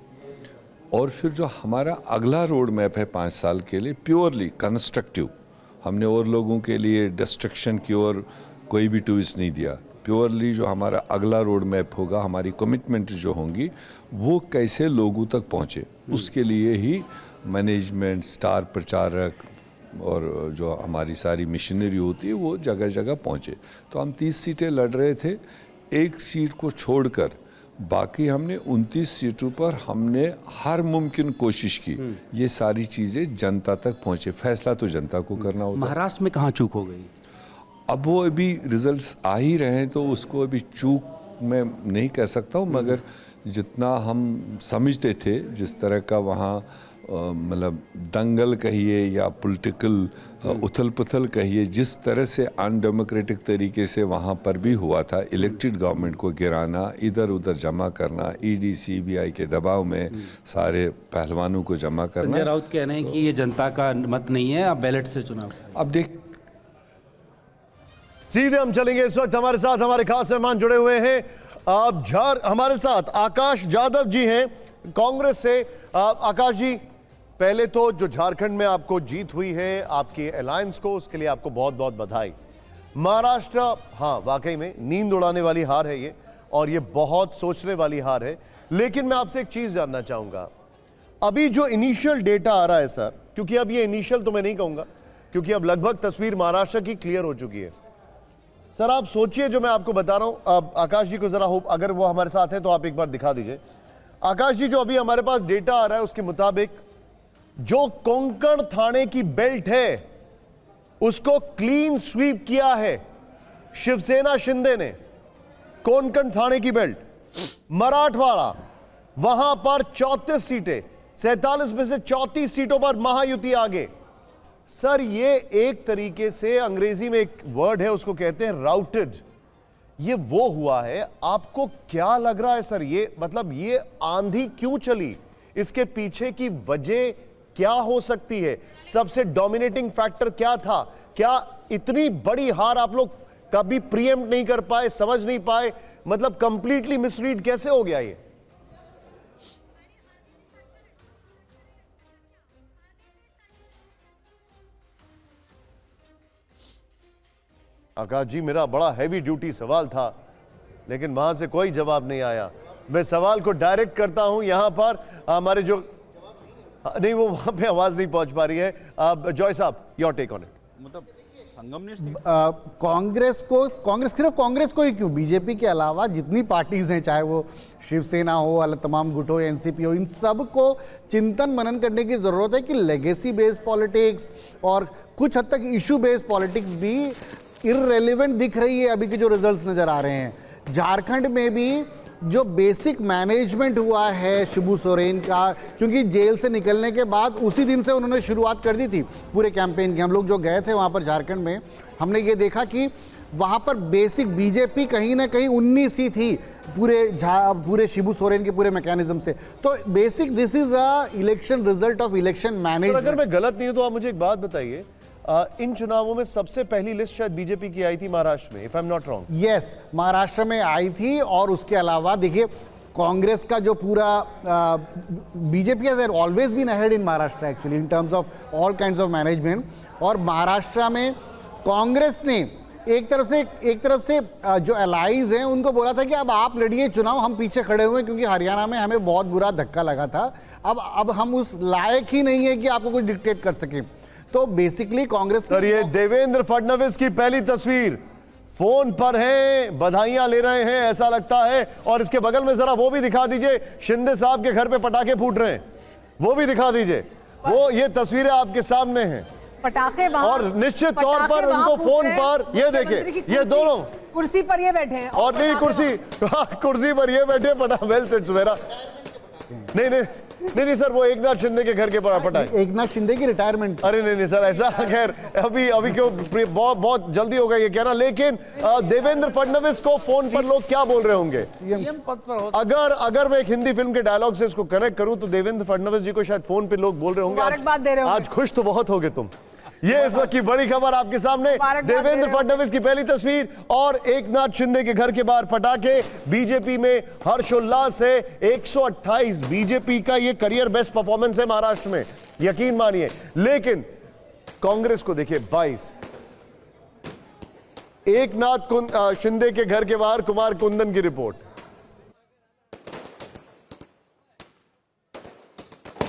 और फिर जो हमारा अगला रोड मैप है 5 साल के लिए प्योरली कंस्ट्रक्टिव, हमने और लोगों के लिए डिस्ट्रक्शन की ओर कोई भी ट्विस्ट नहीं दिया। प्योरली जो हमारा अगला रोड मैप होगा, हमारी कमिटमेंट जो होंगी वो कैसे लोगों तक पहुँचे, उसके लिए ही मैनेजमेंट, स्टार प्रचारक और जो हमारी सारी मशीनरी होती है वो जगह जगह पहुँचे। तो हम 30 सीटें लड़ रहे थे, एक सीट को छोड़कर बाकी हमने 29 सीटों पर हमने हर मुमकिन कोशिश की ये सारी चीज़ें जनता तक पहुँचे। फैसला तो जनता को करना होता है। महाराष्ट्र में कहाँ चूक हो गई? अब वो अभी रिजल्ट्स आ ही रहे हैं तो उसको अभी चूक मैं नहीं कह सकता हूँ, मगर जितना हम समझते थे, जिस तरह का वहाँ मतलब दंगल कहिए या पॉलिटिकल उथल पुथल कहिए, जिस तरह से अनडेमोक्रेटिक तरीके से वहाँ पर भी हुआ था, इलेक्टेड गवर्नमेंट को गिराना, इधर उधर जमा करना, ED CBI के दबाव में सारे पहलवानों को जमा करना। संजय राउत कह रहे हैं कि ये जनता का मत नहीं है, अब बैलेट से चुनाव। अब देख, सीधे हम चलेंगे। इस वक्त हमारे साथ हमारे खास मेहमान जुड़े हुए हैं। आप हमारे साथ आकाश जाधव जी हैं कांग्रेस से। आकाश जी, पहले तो जो झारखंड में आपको जीत हुई है आपकी अलायंस को, उसके लिए आपको बहुत बहुत बधाई। महाराष्ट्र, हाँ वाकई में नींद उड़ाने वाली हार है ये, और ये बहुत सोचने वाली हार है। लेकिन मैं आपसे एक चीज जानना चाहूंगा, अभी जो इनिशियल डेटा आ रहा है सर, क्योंकि अब ये इनिशियल तो मैं नहीं कहूंगा, क्योंकि अब लगभग तस्वीर महाराष्ट्र की क्लियर हो चुकी है। सर आप सोचिए जो मैं आपको बता रहा हूं। अब आकाश जी को जरा होप, अगर वो हमारे साथ है तो आप एक बार दिखा दीजिए। आकाश जी, जो अभी हमारे पास डेटा आ रहा है उसके मुताबिक जो कोंकण थाने की बेल्ट है उसको क्लीन स्वीप किया है शिवसेना शिंदे ने। कोंकण थाने की बेल्ट, मराठवाड़ा, वहां पर 34 सीटें, 47 में से 34 सीटों पर महायुति आगे। सर ये एक तरीके से अंग्रेजी में एक वर्ड है उसको कहते हैं राउटेड। ये वो हुआ है। आपको क्या लग रहा है सर, ये मतलब ये आंधी क्यों चली, इसके पीछे की वजह क्या हो सकती है, सबसे डोमिनेटिंग फैक्टर क्या था? क्या इतनी बड़ी हार आप लोग कभी प्रीएम्प्ट नहीं कर पाए, समझ नहीं पाए, मतलब कंप्लीटली मिसरीड कैसे हो गया ये? आकाश जी, मेरा बड़ा हैवी ड्यूटी सवाल था लेकिन वहां से कोई जवाब नहीं आया। मैं सवाल को डायरेक्ट करता हूं यहां पर हमारे जो नहीं, वो वहां पे आवाज नहीं पहुंच पा रही है। जॉय साहब, योर टेक ऑन इट। मतलब कांग्रेस सिर्फ कांग्रेस को ही क्यों, बीजेपी के अलावा जितनी पार्टीज हैं, चाहे वो शिवसेना हो, अलग तमाम गुट हो, एनसीपी हो, इन सब को चिंतन मनन करने की जरूरत है कि लेगेसी बेस्ड पॉलिटिक्स और कुछ हद तक इशू बेस्ड पॉलिटिक्स भी इररेलेवेंट दिख रही है अभी के जो रिजल्ट्स नजर आ रहे हैं। झारखंड में भी जो बेसिक मैनेजमेंट हुआ है शिबू सोरेन का, क्योंकि जेल से निकलने के बाद उसी दिन से उन्होंने शुरुआत कर दी थी पूरे कैंपेन की। हम लोग जो गए थे वहाँ पर झारखंड में, हमने ये देखा कि वहाँ पर बेसिक बीजेपी कहीं ना कहीं 19 ही थी पूरे शिबू सोरेन के पूरे मैकेनिज्म से। तो basic this is a election result of election management. अगर मैं गलत नहीं हूं तो आप मुझे एक बात बताइए, इन चुनावों में सबसे पहली लिस्ट शायद बीजेपी की आई थी महाराष्ट्र में, if I am not wrong. Yes, Maharashtra में आई थी। और उसके अलावा देखिए कांग्रेस का जो पूरा BJP has always been ahead in Maharashtra actually in terms of all kinds of management. और महाराष्ट्र में कांग्रेस ने एक तरफ से जो एलाइज हैं उनको बोला था कि अब आप लड़िए चुनाव, हम पीछे खड़े हुए हैं क्योंकि हरियाणा में हमें बहुत बुरा धक्का लगा था, अब हम उस लायक ही नहीं है कि आपको कुछ डिक्टेट कर सके। तो बेसिकली कांग्रेस सर, ये देवेंद्र फडणवीस की पहली तस्वीर, फोन पर हैं, बधाइयां ले रहे हैं ऐसा लगता है। और इसके बगल में जरा वो भी दिखा दीजिए, शिंदे साहब के घर पे पटाखे फूट रहे हैं, वो भी दिखा दीजिए। वो ये तस्वीरें आपके सामने हैं, पटाखे और निश्चित तौर पर उनको फोन पर, ये देखिए, ये दोनों कुर्सी पर ये बैठे हैं, और नहीं कुर्सी पर ये बैठे, वेल सेट मेरा, नहीं सर, वो एकनाथ शिंदे के घर के पटाखे, एकनाथ शिंदे की रिटायरमेंट। अरे नहीं सर, ऐसा खैर अभी क्यों, बहुत जल्दी होगा ये कहना। लेकिन देवेंद्र फडणवीस को फोन पर लोग क्या बोल रहे होंगे? अगर मैं एक हिंदी फिल्म के डायलॉग से इसको कनेक्ट करूं तो देवेंद्र फडणवीस जी को शायद फोन पे लोग बोल रहे होंगे, आज खुश तो बहुत होगे तुम। ये इस वक्त की बड़ी खबर आपके सामने, देवेंद्र फडणवीस की पहली तस्वीर और एकनाथ शिंदे के घर के बाहर पटाखे। बीजेपी में हर्षोल्लास है, 128 बीजेपी का ये करियर बेस्ट परफॉर्मेंस है महाराष्ट्र में, यकीन मानिए। लेकिन कांग्रेस को देखिए 22। एकनाथ शिंदे के घर के बाहर कुमार कुंदन की रिपोर्ट।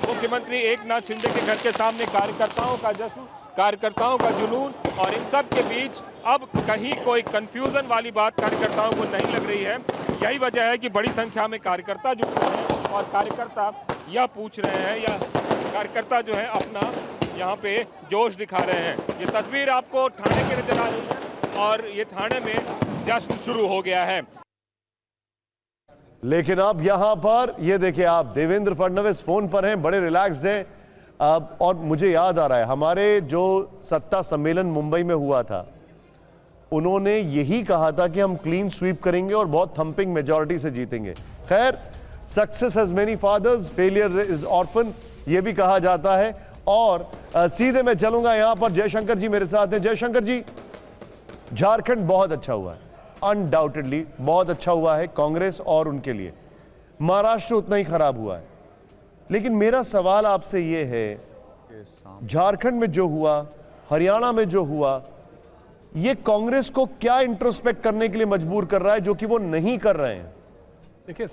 मुख्यमंत्री एकनाथ शिंदे के घर के सामने कार्यकर्ताओं का जश्न, कार्यकर्ताओं का जुनून, और इन सब के बीच अब कहीं कोई कंफ्यूजन वाली बात कार्यकर्ताओं को नहीं लग रही है। यही वजह है कि बड़ी संख्या में कार्यकर्ता जुट रहे हैं और कार्यकर्ता यह पूछ रहे हैं, या कार्यकर्ता जो है अपना यहाँ पे जोश दिखा रहे हैं। ये तस्वीर आपको थाने की नजर आ रही है और ये थाने में जश्न शुरू हो गया है। लेकिन अब यहां पर ये देखिए आप, देवेंद्र फडणवीस फोन पर हैं, बड़े रिलैक्स्ड हैं। और मुझे याद आ रहा है हमारे जो सत्ता सम्मेलन मुंबई में हुआ था, उन्होंने यही कहा था कि हम क्लीन स्वीप करेंगे और बहुत थंपिंग मेजॉरिटी से जीतेंगे। खैर, success has many fathers, failure is orphan, ये भी कहा जाता है। और सीधे मैं चलूंगा यहां पर, जयशंकर जी मेरे साथ हैं। जयशंकर जी, झारखंड बहुत अच्छा हुआ है, अनडाउटेडली बहुत अच्छा हुआ है कांग्रेस और उनके लिए। महाराष्ट्र उतना ही खराब हुआ है। लेकिन मेरा सवाल आपसे ये है, झारखंड में जो हुआ, हरियाणा में जो हुआ, ये कांग्रेस को क्या इंट्रोस्पेक्ट करने के लिए मजबूर कर रहा है जो कि वो नहीं कर रहे हैं? देखिए,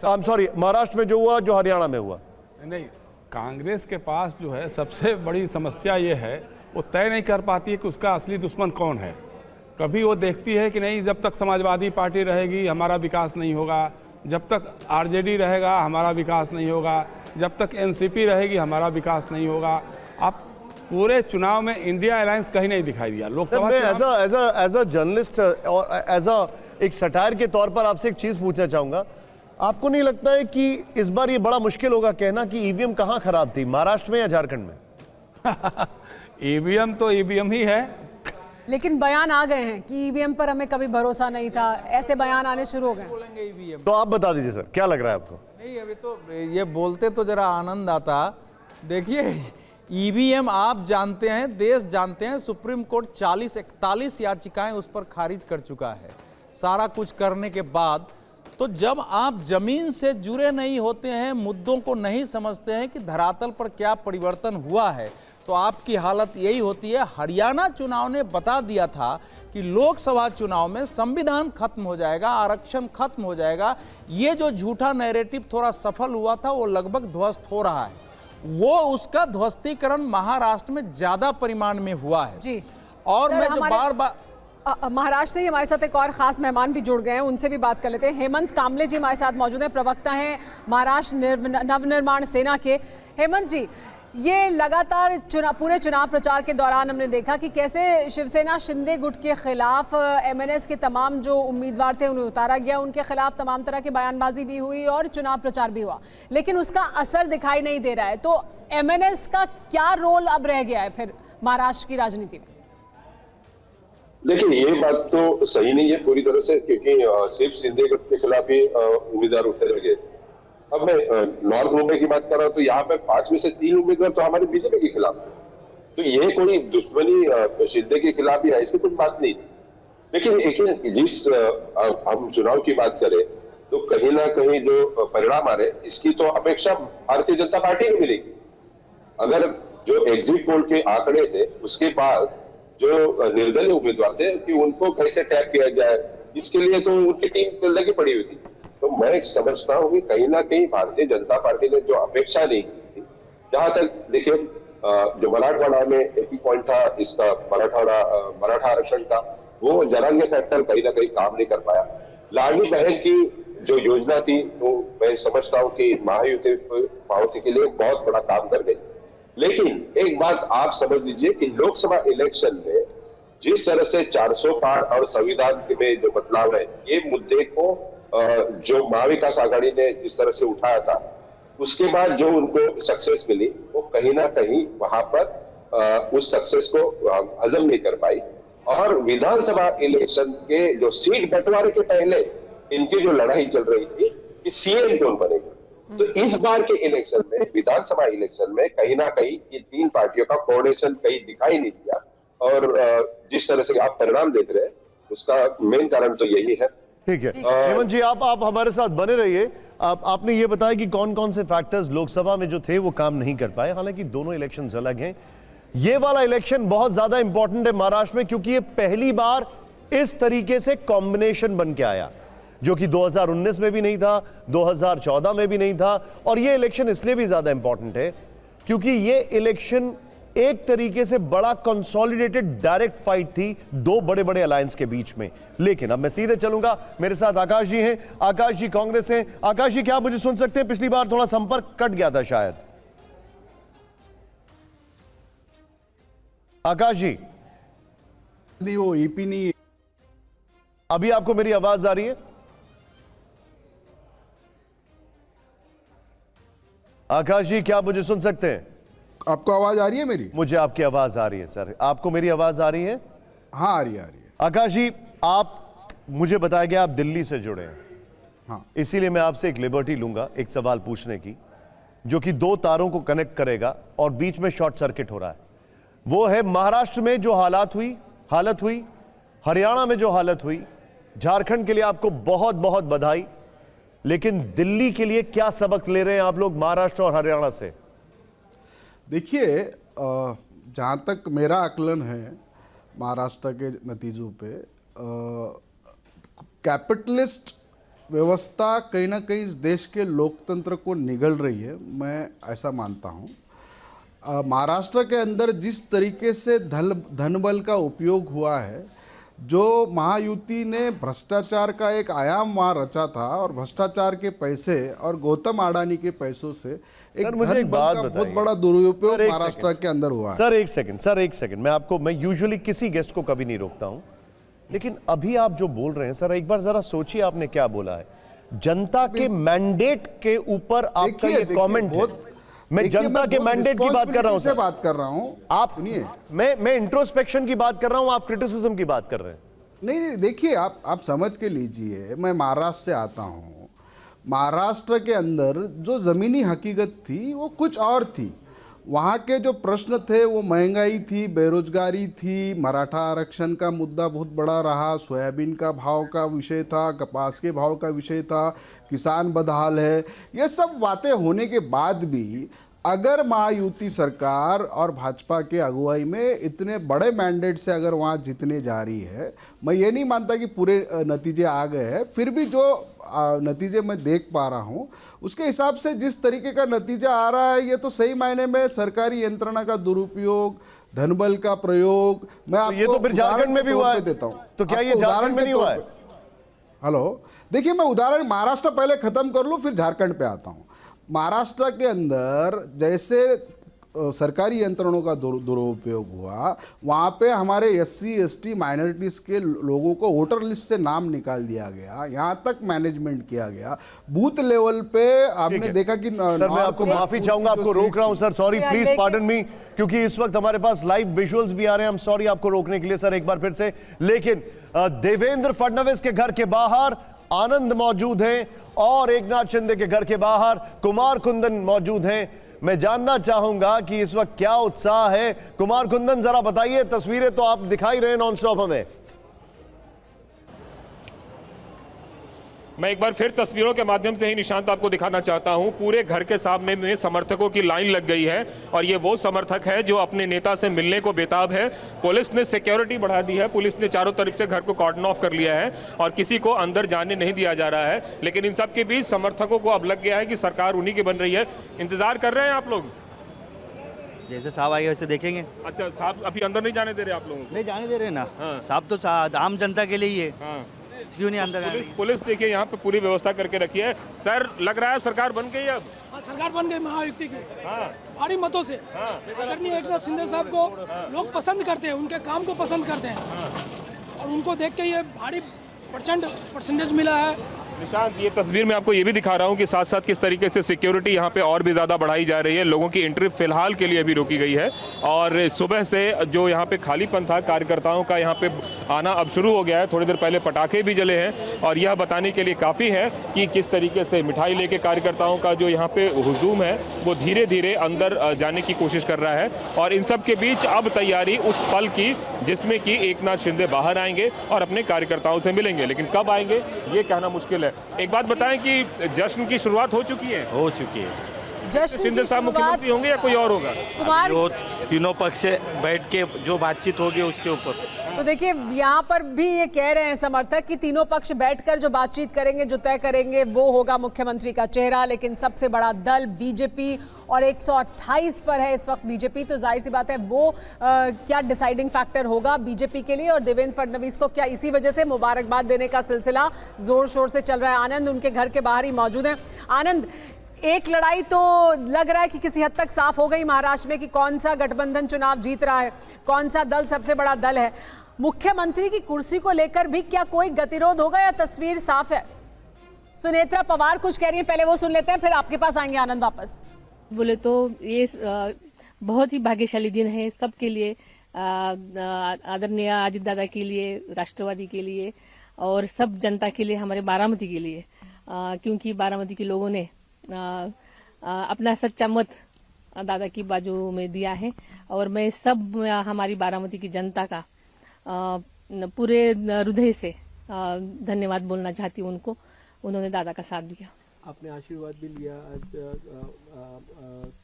महाराष्ट्र में जो हुआ, जो हरियाणा में हुआ, नहीं, कांग्रेस के पास जो है सबसे बड़ी समस्या ये है, वो तय नहीं कर पाती है कि उसका असली दुश्मन कौन है। कभी वो देखती है कि नहीं, जब तक समाजवादी पार्टी रहेगी हमारा विकास नहीं होगा, जब तक आरजेडी रहेगा हमारा विकास नहीं होगा, जब तक एनसीपी रहेगी हमारा विकास नहीं होगा। आप पूरे चुनाव में इंडिया अलायंस कहीं नहीं दिखाई दिया। लोकसभा एज अ जर्नलिस्ट और एज अ एक सटायर के तौर पर आपसे एक चीज पूछना चाहूंगा, आपको नहीं लगता है कि इस बार ये बड़ा मुश्किल होगा कहना कि ईवीएम कहां खराब थी, महाराष्ट्र में या झारखंड में? ईवीएम तो ईवीएम ही है, लेकिन बयान आ गए हैं कि ईवीएम पर हमें कभी भरोसा नहीं था, ऐसे बयान आने शुरू हो गए। तो आप बता दीजिए सर, क्या लग रहा है आपको? नहीं, अभी तो ये बोलते तो जरा आनंद आता। देखिए, ईवीएम आप जानते हैं, देश जानते हैं, सुप्रीम कोर्ट 40-41 याचिकाएं उस पर खारिज कर चुका है। सारा कुछ करने के बाद, तो जब आप जमीन से जुड़े नहीं होते हैं, मुद्दों को नहीं समझते हैं कि धरातल पर क्या परिवर्तन हुआ है, तो आपकी हालत यही होती है। हरियाणा चुनाव ने बता दिया था कि लोकसभा चुनाव में संविधान खत्म हो जाएगा, आरक्षण खत्म हो जाएगा। ये जो झूठा नैरेटिव थोड़ा सफल हुआ था, वो लगभग ध्वस्त हो रहा है। वो उसका ध्वस्तीकरण महाराष्ट्र में ज्यादा परिमाण में हुआ है जी। और मैं जो बार महाराष्ट्र से ही हमारे साथ एक और खास मेहमान भी जुड़ गए हैं, उनसे भी बात कर लेते हैं। हेमंत कामले जी हमारे साथ मौजूद हैं, प्रवक्ता हैं महाराष्ट्र नवनिर्माण सेना के। हेमंत जी, ये लगातार पूरे चुनाव प्रचार के दौरान हमने देखा कि कैसे शिवसेना शिंदे गुट के खिलाफ एमएनएस के तमाम जो उम्मीदवार थे उन्हें उतारा गया, उनके खिलाफ तमाम तरह की बयानबाजी भी हुई और चुनाव प्रचार भी हुआ, लेकिन उसका असर दिखाई नहीं दे रहा है। तो एमएनएस का क्या रोल अब रह गया है फिर महाराष्ट्र की राजनीति में? देखिए, ये बात तो सही नहीं है पूरी तरह से, क्योंकि सिर्फ शिंदे गुट के खिलाफ ही उम्मीदवार उतारे गए। अब मैं नॉर्थ मुंबई की बात कर रहा हूं, तो यहाँ पे 5 में से 3 उम्मीदवार तो हमारे बीजेपी के खिलाफ है। तो ये कोई दुश्मनी शिंदे के खिलाफ ही ऐसी कुछ बात नहीं। लेकिन जिस हम चुनाव की बात करें तो कहीं ना कहीं जो परिणाम आ रहे, इसकी तो अपेक्षा भारतीय जनता पार्टी को मिलेगी। अगर जो एग्जिट पोल के आंकड़े थे उसके बाद जो निर्दलीय उम्मीदवार थे कि उनको कैसे टैप किया जाए, इसके लिए तो उनकी टीम लगी पड़ी हुई थी। तो मैं समझता हूँ कि कहीं ना कहीं भारतीय जनता पार्टी ने जो अपेक्षा नहीं की थी, जहां तक देखिए जो मराठवाड़ा में एक ही पॉइंट था इसका, मराठा आरक्षण का, वो जरांगे फैक्टर कहीं ना कहीं काम नहीं कर पाया। लाडली बहन की जो योजना थी वो मैं समझता हूँ कि महायुति के लिए बहुत बड़ा काम कर गई। लेकिन एक बात आप समझ लीजिए कि लोकसभा इलेक्शन में जिस तरह से 400 पार और संविधान में जो बदलाव है, ये मुद्दे को जो महाविकास आघाड़ी ने जिस तरह से उठाया था, उसके बाद जो उनको सक्सेस मिली, वो कहीं ना कहीं वहां पर उस सक्सेस को हजम नहीं कर पाई। और विधानसभा इलेक्शन के जो सीट बंटवारे के पहले इनकी जो लड़ाई चल रही थी कि सीएम कौन बनेगा, तो इस बार के इलेक्शन में, विधानसभा इलेक्शन में कहीं ना कहीं ये तीन पार्टियों का कोऑर्डिनेशन कहीं दिखाई नहीं दिया। और जिस तरह से आप परिणाम देख रहे हैं, उसका मेन कारण तो यही है। ठीक है हेमंत जी, आप हमारे साथ बने रहिए। आपने ये बताया कि कौन कौन से फैक्टर्स लोकसभा में जो थे वो काम नहीं कर पाए, हालांकि दोनों इलेक्शंस अलग हैं। ये वाला इलेक्शन बहुत ज्यादा इंपॉर्टेंट है महाराष्ट्र में, क्योंकि ये पहली बार इस तरीके से कॉम्बिनेशन बन के आया, जो कि 2019 में भी नहीं था, 2014 में भी नहीं था। और ये इलेक्शन इसलिए भी ज्यादा इंपॉर्टेंट है क्योंकि ये इलेक्शन एक तरीके से बड़ा कंसोलिडेटेड डायरेक्ट फाइट थी दो बड़े बड़े अलायंस के बीच में। लेकिन अब मैं सीधे चलूंगा, मेरे साथ आकाश जी हैं। आकाश जी कांग्रेस हैं। आकाश जी, क्या आप मुझे सुन सकते हैं? पिछली बार थोड़ा संपर्क कट गया था शायद। आकाश जी, नहीं वो ईपी नहीं। अभी आपको मेरी आवाज आ रही है? आकाश जी, क्या आप मुझे सुन सकते हैं? आपको आवाज आ रही है मेरी? मुझे आपकी आवाज आ रही है सर। आपको मेरी आवाज आ रही है? हाँ आ रही है, आ रही है। आकाश जी, आप मुझे बताया गया आप दिल्ली से जुड़े हैं। हाँ। इसीलिए मैं आपसे एक लिबर्टी लूंगा एक सवाल पूछने की, जो कि दो तारों को कनेक्ट करेगा और बीच में शॉर्ट सर्किट हो रहा है। वो है महाराष्ट्र में जो हालत हुई, हरियाणा में जो हालत हुई। झारखंड के लिए आपको बहुत बहुत बधाई, लेकिन दिल्ली के लिए क्या सबक ले रहे हैं आप लोग महाराष्ट्र और हरियाणा से? देखिए, जहाँ तक मेरा आकलन है महाराष्ट्र के नतीजों पे, कैपिटलिस्ट व्यवस्था कहीं ना कहीं इस देश के लोकतंत्र को निगल रही है, मैं ऐसा मानता हूँ। महाराष्ट्र के अंदर जिस तरीके से धन बल का उपयोग हुआ है, जो महायुति ने भ्रष्टाचार का एक आयाम वहाँ रचा था, और भ्रष्टाचार के पैसे और गौतम अडानी के पैसों से एक धन बल का बहुत बड़ा दुरुपयोग महाराष्ट्र के अंदर हुआ है। सर एक सेकंड, मैं यूजुअली किसी गेस्ट को कभी नहीं रोकता हूं, लेकिन अभी आप जो बोल रहे हैं सर, एक बार जरा सोचिए आपने क्या बोला है। जनता के मैंडेट के ऊपर आपका ये कमेंट है। मैं जनता के मैंडेट की बात कर रहा हूं सर। बात कर रहा हूं आप सुनिए, मैं इंट्रोस्पेक्शन की बात कर रहा हूं, आप क्रिटिसिज्म की बात कर रहे हैं। नहीं, देखिए आप समझ के लीजिए, मैं महाराष्ट्र से आता हूं। महाराष्ट्र के अंदर जो ज़मीनी हकीकत थी वो कुछ और थी। वहाँ के जो प्रश्न थे वो महंगाई थी, बेरोजगारी थी, मराठा आरक्षण का मुद्दा बहुत बड़ा रहा, सोयाबीन का भाव का विषय था, कपास के भाव का विषय था, किसान बदहाल है। ये सब बातें होने के बाद भी अगर महायुति सरकार और भाजपा के अगुवाई में इतने बड़े मैंडेट से अगर वहाँ जीतने जा रही है, मैं ये नहीं मानता कि पूरे नतीजे आ गए हैं, फिर भी जो नतीजे मैं देख पा रहा हूँ उसके हिसाब से जिस तरीके का नतीजा आ रहा है, ये तो सही मायने में सरकारी यंत्रणा का दुरुपयोग, धनबल का प्रयोग। मैं आपको ये तो फिर झारखंड में भी हुआ है देता हूँ, तो क्या ये झारखंड में नहीं हुआ है? हेलो, देखिए मैं उदाहरण महाराष्ट्र पहले खत्म कर लूँ, फिर झारखंड पे आता हूँ। महाराष्ट्र के अंदर जैसे सरकारी यंत्रणों का दुरुपयोग हुआ, वहाँ पे हमारे SC ST माइनॉरिटीज़ के लोगों को वोटर लिस्ट से नाम निकाल दिया गया, यहाँ तक मैनेजमेंट किया गया बूथ लेवल पे। आपने देखा कि सर मैं आपको माफी चाहूंगा, आपको रोक रहा हूं sir, sorry, please pardon me, क्योंकि इस वक्त हमारे पास लाइव विजुअल्स भी आ रहे हैं। हम सॉरी आपको रोकने के लिए सर एक बार फिर से। लेकिन देवेंद्र फडणवीस के घर के बाहर आनंद मौजूद हैं और एकनाथ शिंदे के घर के बाहर कुमार कुंदन मौजूद हैं। मैं जानना चाहूंगा कि इस वक्त क्या उत्साह है। कुमार कुंदन, जरा बताइए, तस्वीरें तो आप दिखाई रहे नॉन स्टॉप हमें। मैं एक बार फिर तस्वीरों के माध्यम से ही निशांत आपको दिखाना चाहता हूं, पूरे घर के सामने में समर्थकों की लाइन लग गई है और ये वो समर्थक है जो अपने नेता से मिलने को बेताब है। पुलिस ने सिक्योरिटी बढ़ा दी है, पुलिस ने चारों तरफ से घर को कॉर्डन ऑफ कर लिया है और किसी को अंदर जाने नहीं दिया जा रहा है। लेकिन इन सब के बीच समर्थकों को अब लग गया है कि सरकार उन्हीं की बन रही है। इंतजार कर रहे हैं आप लोग? जैसे साहब आएंगे वैसे देखेंगे। अच्छा, साहब अभी अंदर नहीं जाने दे रहे आप लोगों को? नहीं जाने दे रहे ना। साहब तो आम जनता के लिए ही है। क्यों नहीं अंदर? पुलिस देखिए यहाँ पे पूरी व्यवस्था करके रखी है। सर, लग रहा है सरकार बन गई अब? सरकार बन गई महायुति की, भारी मतों से। आदरणीय एकनाथ शिंदे साहब को लोग पसंद करते हैं, उनके काम को पसंद करते हैं और उनको देख के ये भारी प्रचंड परसेंटेज मिला है। निशांत, ये तस्वीर में आपको ये भी दिखा रहा हूँ कि साथ साथ किस तरीके से सिक्योरिटी यहाँ पे और भी ज़्यादा बढ़ाई जा रही है। लोगों की एंट्री फिलहाल के लिए भी रोकी गई है और सुबह से जो यहाँ पे खालीपन था, कार्यकर्ताओं का यहाँ पे आना अब शुरू हो गया है। थोड़ी देर पहले पटाखे भी जले हैं और यह बताने के लिए काफ़ी है कि किस तरीके से मिठाई लेके कार्यकर्ताओं का जो यहाँ पे हुजूम है वो धीरे धीरे अंदर जाने की कोशिश कर रहा है। और इन सब के बीच अब तैयारी उस पल की जिसमें कि एकनाथ शिंदे बाहर आएंगे और अपने कार्यकर्ताओं से मिलेंगे। लेकिन कब आएंगे ये कहना मुश्किल है। एक बात बताएं कि जश्न की शुरुआत हो चुकी है? हो चुकी है। जश्न शिंदे साहब मुख्यमंत्री होंगे या कोई और होगा? वो तीनों पक्ष से बैठ के जो बातचीत होगी उसके ऊपर। तो देखिए, यहाँ पर भी ये कह रहे हैं समर्थक कि तीनों पक्ष बैठकर जो बातचीत करेंगे, जो तय करेंगे, वो होगा मुख्यमंत्री का चेहरा। लेकिन सबसे बड़ा दल बीजेपी और 128 पर है इस वक्त बीजेपी, तो जाहिर सी बात है वो क्या डिसाइडिंग फैक्टर होगा बीजेपी के लिए। और देवेंद्र फडणवीस को क्या इसी वजह से मुबारकबाद देने का सिलसिला जोर शोर से चल रहा है। आनंद उनके घर के बाहर ही मौजूद हैं। आनंद, एक लड़ाई तो लग रहा है कि किसी हद तक साफ हो गई महाराष्ट्र में कि कौन सा गठबंधन चुनाव जीत रहा है, कौन सा दल सबसे बड़ा दल है। मुख्यमंत्री की कुर्सी को लेकर भी क्या कोई गतिरोध होगा या तस्वीर साफ है? सुनेत्रा पवार कुछ कह रही है, पहले वो सुन लेते हैं, फिर आपके पास आएंगे आनंद वापस। बोले तो ये बहुत ही भाग्यशाली दिन है सबके लिए, आदरणीय अजित दादा के लिए, राष्ट्रवादी के लिए और सब जनता के लिए, हमारे बारामती के लिए, क्योंकि बारामती के लोगों ने अपना सच्चा मत दादा की बाजू में दिया है। और मैं सब हमारी बारामती की जनता का पूरे हृदय से धन्यवाद बोलना चाहती हूँ उनको, उन्होंने दादा का साथ दिया। आपने आशीर्वाद भी लिया आज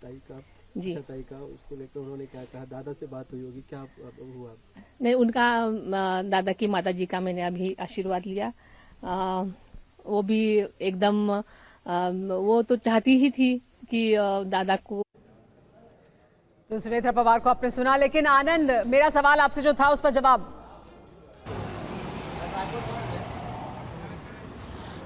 ताई का जी, ताई का, उसको लेकर उन्होंने क्या कहा? दादा से बात हुई होगी, क्या हुआ? नहीं, उनका दादा की माता जी का मैंने अभी आशीर्वाद लिया। वो भी एकदम वो तो चाहती ही थी कि दादा को। तो सुनेत्रा पवार को आपने सुना, लेकिन आनंद, मेरा सवाल आपसे जो था उस पर जवाब।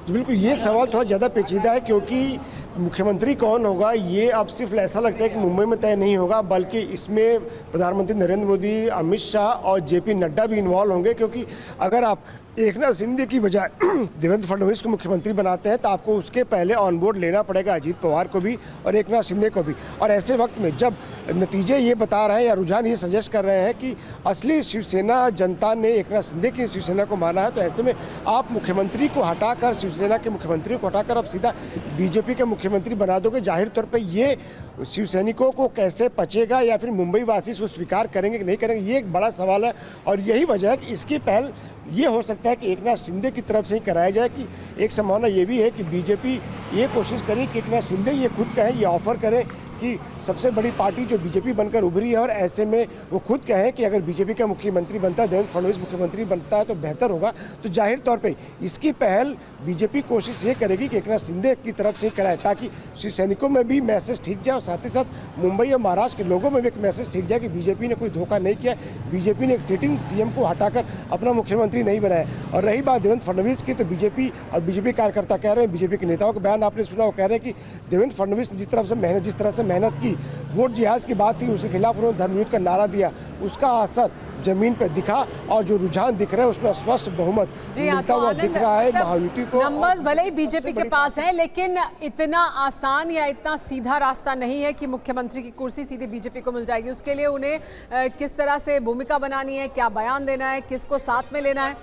बिल्कुल, ये सवाल थोड़ा ज़्यादा पेचीदा है क्योंकि मुख्यमंत्री कौन होगा ये अब सिर्फ ऐसा लगता है कि मुंबई में तय नहीं होगा, बल्कि इसमें प्रधानमंत्री नरेंद्र मोदी, अमित शाह और जेपी नड्डा भी इन्वॉल्व होंगे। क्योंकि अगर आप एकनाथ शिंदे की बजाय देवेंद्र फडणवीस को मुख्यमंत्री बनाते हैं तो आपको उसके पहले ऑन बोर्ड लेना पड़ेगा अजीत पवार को भी और एकनाथ शिंदे को भी। और ऐसे वक्त में जब नतीजे ये बता रहे हैं या रुझान ये सजेस्ट कर रहे हैं कि असली शिवसेना जनता ने एकनाथ शिंदे की शिवसेना को माना है, तो ऐसे में आप मुख्यमंत्री को हटाकर, शिवसेना के मुख्यमंत्री को हटाकर अब सीधा बीजेपी के मुख्यमंत्री बना दोगे। जाहिर तौर पर ये शिवसैनिकों को कैसे पचेगा या फिर मुंबई वासी इसको स्वीकार करेंगे कि नहीं करेंगे, ये एक बड़ा सवाल है। और यही वजह है कि इसकी पहल ये हो सकता है कि एकनाथ शिंदे की तरफ से ही कराया जाए। कि एक संभावना ये भी है कि बीजेपी ये कोशिश करे कि एकनाथ शिंदे ये खुद कहें, ये ऑफर करें कि सबसे बड़ी पार्टी जो बीजेपी बनकर उभरी है और ऐसे में वो खुद कहें कि अगर बीजेपी का मुख्यमंत्री बनता है, देवेंद्र फडणवीस मुख्यमंत्री बनता है तो बेहतर होगा। तो जाहिर तौर पे इसकी पहल बीजेपी कोशिश ये करेगी कि एकनाथ शिंदे की तरफ से ही कराए, ताकि शिव सैनिकों में भी मैसेज ठीक जाए और साथ ही साथ मुंबई और महाराष्ट्र के लोगों में भी एक मैसेज ठीक जाए कि बीजेपी ने कोई धोखा नहीं किया, बीजेपी ने एक सिटिंग सीएम को हटाकर अपना मुख्यमंत्री नहीं बनाया। और रही बात देवेंद्र फडणवीस की, तो बीजेपी और बीजेपी कार्यकर्ता कह रहे हैं, बीजेपी के नेताओं का बयान आपने सुना, वो कह रहे हैं कि देवेंद्र फडणवीस ने जिस तरह से मेहनत की, वोट जिहाज की बात थी, उसके खिलाफ उन्होंने धर्मयुद्ध का नारा दिया, उसका असर जमीन पर दिखा और जो रुझान दिख रहा है उसमें स्पष्ट बहुमत मिलता हुआ दिख रहा है महायुति को। नंबर्स भले ही बीजेपी के पास हैं, लेकिन इतना आसान या इतना सीधा रास्ता नहीं है कि मुख्यमंत्री की कुर्सी सीधे बीजेपी को मिल जाएगी। उसके लिए उन्हें किस तरह से भूमिका बनानी है, क्या बयान देना है, किसको साथ में लेना है,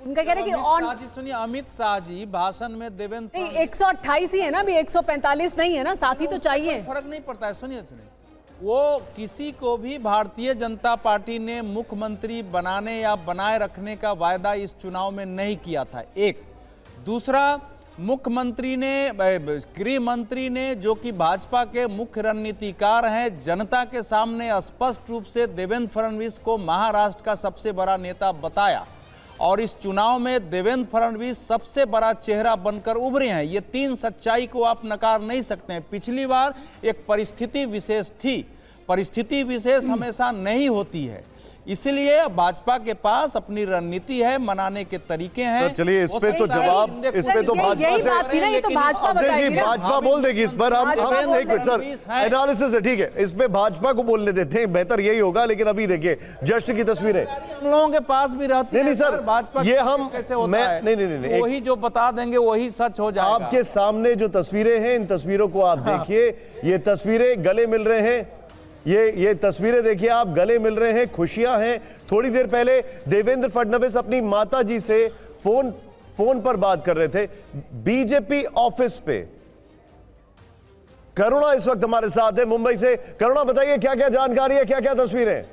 उनका कह रहे कि सुनिए, अमित शाह जी भाषण में देवेंद्र 128 ही है ना, अभी 145 नहीं है ना, साथी तो चाहिए। फर्क नहीं पड़ता है। सुनिए, वो किसी को भी भारतीय जनता पार्टी ने मुख्यमंत्री बनाने या बनाए रखने का वायदा इस चुनाव में नहीं किया था। एक दूसरा, मुख्यमंत्री ने, गृह मंत्री ने, जो कि भाजपा के मुख्य रणनीतिकार हैं, जनता के सामने स्पष्ट रूप से देवेंद्र फडणवीस को महाराष्ट्र का सबसे बड़ा नेता बताया और इस चुनाव में देवेंद्र फडणवीस सबसे बड़ा चेहरा बनकर उभरे हैं। ये तीन सच्चाई को आप नकार नहीं सकते हैं। पिछली बार एक परिस्थिति विशेष थी, परिस्थिति विशेष हमेशा नहीं होती है, इसलिए भाजपा के पास अपनी रणनीति है, मनाने के तरीके हैं। तो चलिए इस पे तो जवाब, इस पे तो भाजपा से भाजपा बोल देगी। इस पर हम एक मिनट सर, एनालिसिस है, ठीक है, इस पे भाजपा को बोलने देते हैं, बेहतर यही होगा। लेकिन अभी देखिए जश्न की तस्वीरें हम लोगों के पास भी रहती है। नहीं सर, भाजपा ये हम कैसे होता है? नहीं, वही जो बता देंगे वही सच हो जाएगा। आपके सामने जो तस्वीरें हैं, इन तस्वीरों को आप देखिए। ये तस्वीरें गले मिल रहे हैं, ये तस्वीरें देखिए आप, गले मिल रहे हैं, खुशियां हैं। थोड़ी देर पहले देवेंद्र फडणवीस अपनी माताजी से फोन पर बात कर रहे थे बीजेपी ऑफिस पे। करुणा इस वक्त हमारे साथ है मुंबई से। करुणा बताइए क्या क्या जानकारी है, क्या क्या तस्वीरें?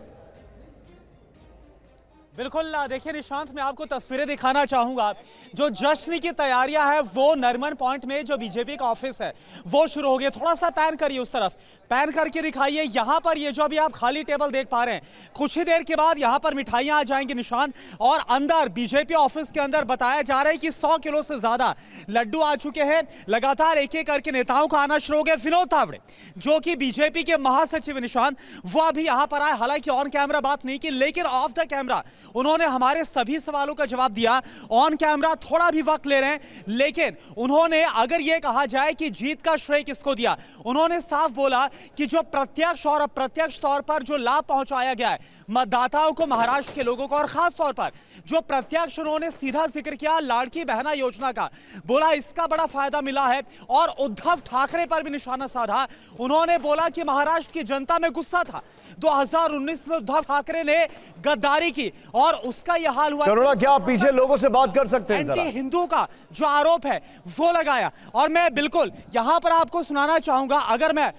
बिल्कुल, देखिए निशांत, मैं आपको तस्वीरें दिखाना चाहूंगा। जो जश्न की तैयारियां हैं वो नरमन पॉइंट में जो बीजेपी का ऑफिस है वो शुरू हो गया। थोड़ा सा पैन करिए उस तरफ, पैन करके दिखाइए। यहां पर ये जो अभी आप खाली टेबल देख पा रहे हैं, कुछ ही देर के बाद यहां पर मिठाइयां आ जाएंगी निशांत। और अंदर बीजेपी ऑफिस के अंदर बताया जा रहा है कि 100 किलो से ज्यादा लड्डू आ चुके हैं। लगातार एक एक करके नेताओं का आना शुरू हो गया। विनोद तावड़े जो कि बीजेपी के महासचिव निशांत, वो अभी यहां पर आए। हालांकि ऑन कैमरा बात नहीं की, लेकिन ऑफ द कैमरा उन्होंने हमारे सभी सवालों का जवाब दिया। ऑन कैमरा थोड़ा भी वक्त ले रहे हैं, लेकिन उन्होंने अगर यह कहा जाए कि जीत का श्रेय किसको दिया, उन्होंने साफ बोला कि जो प्रत्यक्ष और अप्रत्यक्ष तौर पर जो लाभ पहुंचाया गया है मतदाताओं को, महाराष्ट्र के लोगों को, और खास तौर पर जो प्रत्यक्ष, उन्होंने सीधा जिक्र किया लाड़की बहना योजना का। बोला इसका बड़ा फायदा मिला है। और उद्धव ठाकरे पर भी निशाना साधा। उन्होंने बोला कि महाराष्ट्र की जनता में गुस्सा था, 2019 में उद्धव ठाकरे ने गद्दारी की और उसका यह हाल हुआ। करुणा, क्या आप पीछे लोगों से बात कर सकते हैं? एंटी हिंदू का जो आरोप है वो लगाया। और मैं बिल्कुल यहां पर आपको सुनाना चाहूंगा, अगर मैं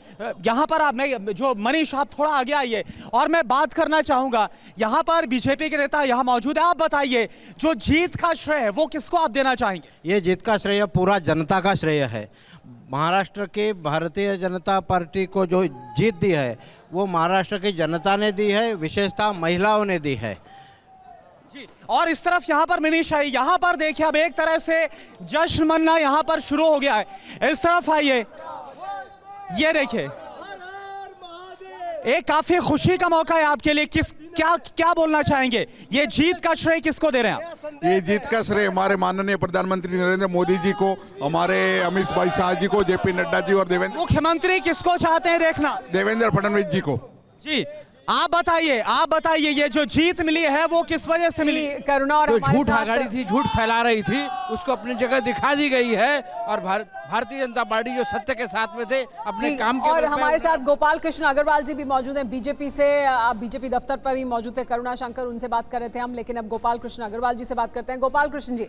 यहां पर आप, मैं जो मनीष आप थोड़ा आगे आइए और मैं बात करना चाहूंगा। यहां पर बीजेपी के नेता यहां मौजूद है। आप बताइए जो जीत का श्रेय है वो किसको आप देना चाहेंगे? ये जीत का श्रेय पूरा जनता का श्रेय है। महाराष्ट्र के भारतीय जनता पार्टी को जो जीत दी है वो महाराष्ट्र की जनता ने दी है, विशेषतः महिलाओं ने दी है जी। और इस तरफ यहाँ पर मनीष आई, यहाँ पर देखिए अब एक तरह से जश्न मनना यहाँ पर शुरू हो गया है। इस तरफ आइए, ये देखिए, एक काफी खुशी का मौका है आपके लिए। क्या बोलना चाहेंगे? ये जीत का श्रेय किसको दे रहे हैं आप? ये जीत का श्रेय हमारे माननीय प्रधानमंत्री नरेंद्र मोदी जी को, हमारे अमित भाई शाह जी को, जेपी नड्डा जी और देवेंद्र। मुख्यमंत्री किसको चाहते हैं देखना? देवेंद्र फडणवीस जी को। जी, आप बताइए ये जो जीत मिली है वो किस वजह से मिली? करुणा और जो झूठ आगाड़ी थी, झूठ फैला रही थी, उसको अपनी जगह दिखा दी गई है। और भारतीय जनता पार्टी जो सत्य के साथ में थे, अपने काम के। और हमारे साथ गोपाल कृष्ण अग्रवाल जी भी मौजूद हैं बीजेपी से। आप बीजेपी दफ्तर पर ही मौजूद थे, करुणा शंकर, उनसे बात कर रहे थे हम। लेकिन अब गोपाल कृष्ण अग्रवाल जी से बात करते हैं। गोपाल कृष्ण जी,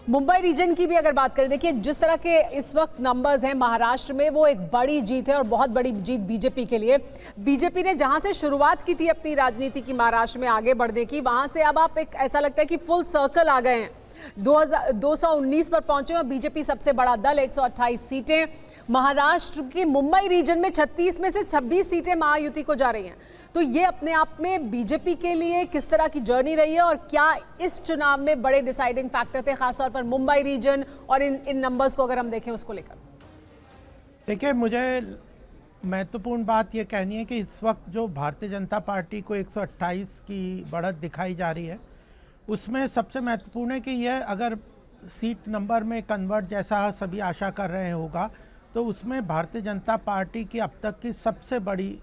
मुंबई रीजन की भी अगर बात करें, देखिए जिस तरह के इस वक्त नंबर्स हैं महाराष्ट्र में, वो एक बड़ी जीत है और बहुत बड़ी जीत बीजेपी के लिए। बीजेपी ने जहां से शुरुआत की थी अपनी राजनीति की महाराष्ट्र में आगे बढ़ने की, वहां से अब आप एक ऐसा लगता है कि फुल सर्कल आ गए हैं। 219 पर पहुंचे और बीजेपी सबसे बड़ा दल, 128 सीटें। महाराष्ट्र की मुंबई रीजन में 36 में से 26 सीटें महायुति को जा रही हैं। तो ये अपने आप में बीजेपी के लिए किस तरह की जर्नी रही है और क्या इस चुनाव में बड़े डिसाइडिंग फैक्टर थे, खासतौर पर मुंबई रीजन और इन नंबर्स को अगर हम देखें उसको लेकर? देखिए, मुझे महत्वपूर्ण बात यह कहनी है कि इस वक्त जो भारतीय जनता पार्टी को 128 की बढ़त दिखाई जा रही है, उसमें सबसे महत्वपूर्ण है कि यह अगर सीट नंबर में कन्वर्ट जैसा सभी आशा कर रहे होगा, तो उसमें भारतीय जनता पार्टी की अब तक की सबसे बड़ी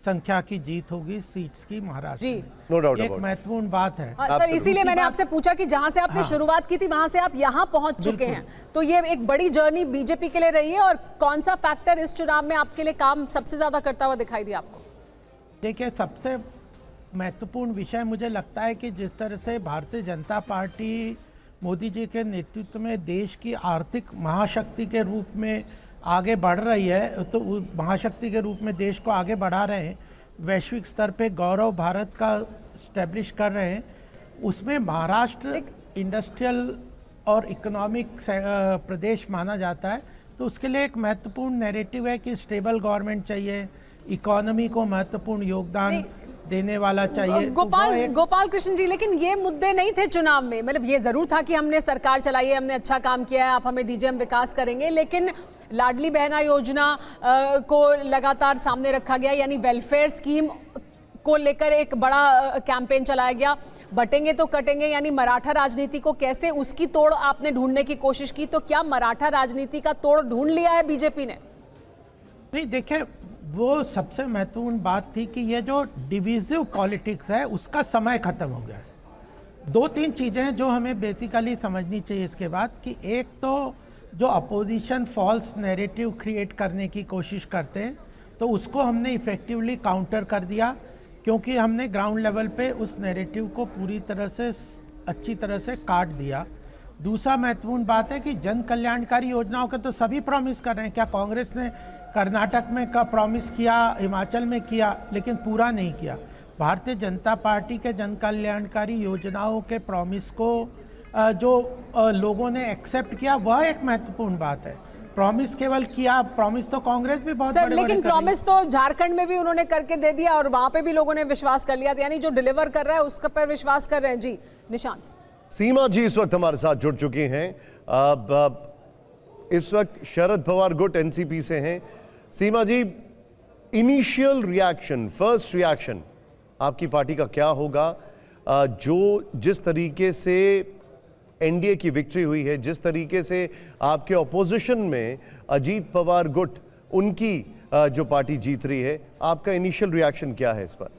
संख्या की जीत होगी सीट्स की महाराष्ट्र में। नो डाउट, एक महत्वपूर्ण बात है सर। इसीलिए मैंने आपसे पूछा कि जहां से आपने शुरुआत की थी वहां से आप यहां पहुंच चुके हैं, तो ये एक बड़ी जर्नी बीजेपी के लिए रही है। और कौन सा फैक्टर इस चुनाव में आपके लिए काम सबसे ज्यादा करता हुआ दिखाई दिया आपको? देखिए, सबसे महत्वपूर्ण विषय मुझे लगता है कि जिस तरह से भारतीय जनता पार्टी मोदी जी के नेतृत्व में देश की आर्थिक महाशक्ति के रूप में आगे बढ़ रही है, तो महाशक्ति के रूप में देश को आगे बढ़ा रहे हैं, वैश्विक स्तर पे गौरव भारत का स्टैब्लिश कर रहे हैं, उसमें महाराष्ट्र इंडस्ट्रियल और इकोनॉमिक प्रदेश माना जाता है। तो उसके लिए एक महत्वपूर्ण नैरेटिव है कि स्टेबल गवर्नमेंट चाहिए, इकोनॉमी को महत्वपूर्ण योगदान देने वाला चाहिए। गोपाल कृष्ण जी, लेकिन ये मुद्दे नहीं थे चुनाव में। मतलब ये जरूर था कि हमने सरकार चलाई है, हमने अच्छा काम किया है, आप हमें दीजिए, हम विकास करेंगे। लेकिन लाडली बहना योजना को लगातार सामने रखा गया, यानी वेलफेयर स्कीम को लेकर एक बड़ा कैंपेन चलाया गया, बटेंगे तो कटेंगे, यानी मराठा राजनीति को कैसे उसकी तोड़ आपने ढूंढने की कोशिश की। तो क्या मराठा राजनीति का तोड़ ढूंढ लिया है बीजेपी ने? नहीं, देखिए, वो सबसे महत्वपूर्ण बात थी कि ये जो डिविजिव पॉलिटिक्स है उसका समय खत्म हो गया है। 2-3 चीज़ें हैं जो हमें बेसिकली समझनी चाहिए इसके बाद, कि एक तो जो अपोजिशन फॉल्स नैरेटिव क्रिएट करने की कोशिश करते हैं, तो उसको हमने इफ़ेक्टिवली काउंटर कर दिया, क्योंकि हमने ग्राउंड लेवल पे उस नैरेटिव को पूरी तरह से अच्छी तरह से काट दिया। दूसरा महत्वपूर्ण बात है कि जन कल्याणकारी योजनाओं के तो सभी प्रॉमिस कर रहे हैं। क्या कांग्रेस ने कर्नाटक में का प्रॉमिस किया, हिमाचल में किया, लेकिन पूरा नहीं किया। भारतीय जनता पार्टी के जन कल्याणकारी योजनाओं के प्रॉमिस को जो लोगों ने एक्सेप्ट किया, वह एक महत्वपूर्ण बात है। प्रॉमिस केवल किया, प्रॉमिस तो कांग्रेस भी बहुत बड़े लेकिन प्रॉमिस तो झारखंड में भी उन्होंने करके दे दिया और वहां पे भी लोगों ने विश्वास कर लिया, यानी जो डिलीवर कर रहा है उसका पर विश्वास कर रहे हैं। जी निशांत। सीमा जी इस वक्त हमारे साथ जुड़ चुकी हैं। अब इस वक्त शरद पवार गुट एनसीपी से हैं। सीमा जी, इनिशियल रिएक्शन, फर्स्ट रिएक्शन आपकी पार्टी का क्या होगा? जो जिस तरीके से एनडीए की विक्ट्री हुई है, जिस तरीके से आपके ऑपोजिशन में अजीत पवार गुट, उनकी जो पार्टी जीत रही है, आपका इनिशियल रिएक्शन क्या है इस पर?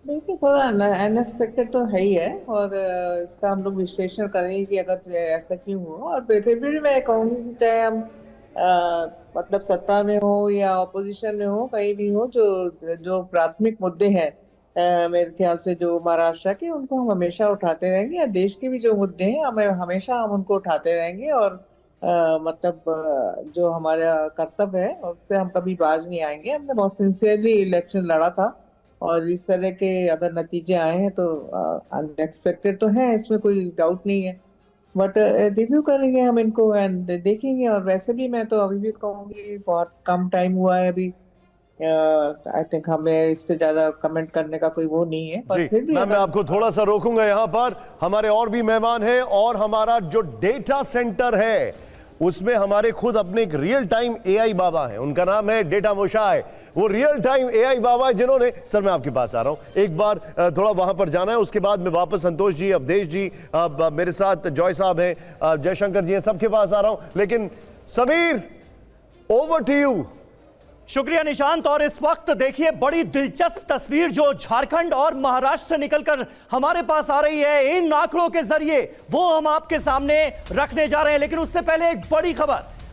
देखिए, थोड़ा अनएक्सपेक्टेड तो है ही है, और इसका हम लोग विश्लेषण करेंगे कि अगर ऐसा क्यों हुआ। और फिर भी मैं कहूँगी, चाहे हम मतलब सत्ता में हो या ऑपोजिशन में हो, कहीं भी हो, जो प्राथमिक मुद्दे हैं मेरे ख्याल से जो महाराष्ट्र के, उनको हम हमेशा उठाते रहेंगे, या देश के भी जो मुद्दे हैं हमेशा हम उनको उठाते रहेंगे। और मतलब जो हमारा कर्तव्य है उससे हम कभी बाज नहीं आएंगे। हमने बहुत सिंसियरली इलेक्शन लड़ा था, और इस तरह के अगर नतीजे आए हैं तो अनएक्सपेक्टेड तो है, इसमें कोई डाउट नहीं है। बट रिव्यू करेंगे हम इनको एंड देखेंगे। और वैसे भी मैं तो अभी भी कहूँगी बहुत कम टाइम हुआ है अभी, आई थिंक हमें इस पे ज्यादा कमेंट करने का कोई वो नहीं है। पर फिर भी मैं आपको थोड़ा सा रोकूंगा यहाँ पर। हमारे और भी मेहमान हैं, और हमारा जो डेटा सेंटर है उसमें हमारे खुद अपने एक रियल टाइम एआई बाबा हैं, उनका नाम है डेटा मोशाय। वो रियल टाइम एआई बाबा है जिन्होंने, सर मैं आपके पास आ रहा हूं, एक बार थोड़ा वहां पर जाना है, उसके बाद में वापस संतोष जी, अवधेश जी, मेरे साथ जॉय साहब हैं, जयशंकर जी हैं, सबके पास आ रहा हूं। लेकिन समीर, ओवर टू यू। शुक्रिया निशांत। और इस वक्त देखिए बड़ी दिलचस्प तस्वीर जो झारखंड और महाराष्ट्र से निकलकर हमारे पास आ रही है, इन आंकड़ों के जरिए वो हम आपके सामने रखने जा रहे हैं। लेकिन उससे पहले एक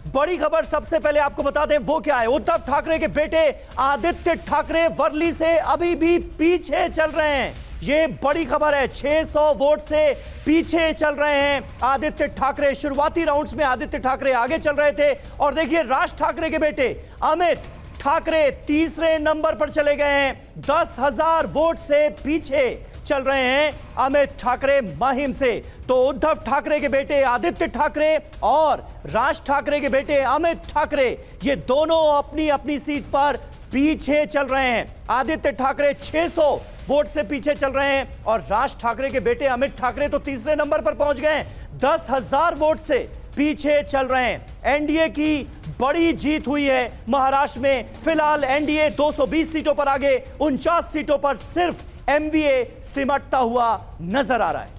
बड़ी खबर सबसे पहले आपको बता दें, वो क्या है। उद्धव ठाकरे के बेटे आदित्य ठाकरे वर्ली से अभी भी पीछे चल रहे हैं। ये बड़ी खबर है, 600 वोट से पीछे चल रहे हैं आदित्य ठाकरे। शुरुआती राउंड्स में आदित्य ठाकरे आगे चल रहे थे, और देखिए राज ठाकरे के बेटे अमित ठाकरे तीसरे नंबर पर चले गए हैं। 10,000 वोट से पीछे चल रहे हैं अमित ठाकरे महिम से। तो उद्धव ठाकरे के बेटे आदित्य ठाकरे और राज ठाकरे के बेटे अमित ठाकरे, ये दोनों अपनी अपनी सीट पर पीछे चल रहे हैं। आदित्य ठाकरे 600 वोट से पीछे चल रहे हैं, और राज ठाकरे के बेटे अमित ठाकरे तो तीसरे नंबर पर पहुंच गए, 10,000 वोट से पीछे चल रहे हैं। एनडीए की बड़ी जीत हुई है महाराष्ट्र में। फिलहाल एनडीए 220 सीटों पर आगे, 49 सीटों पर सिर्फ एमवीए सिमटता हुआ नजर आ रहा है।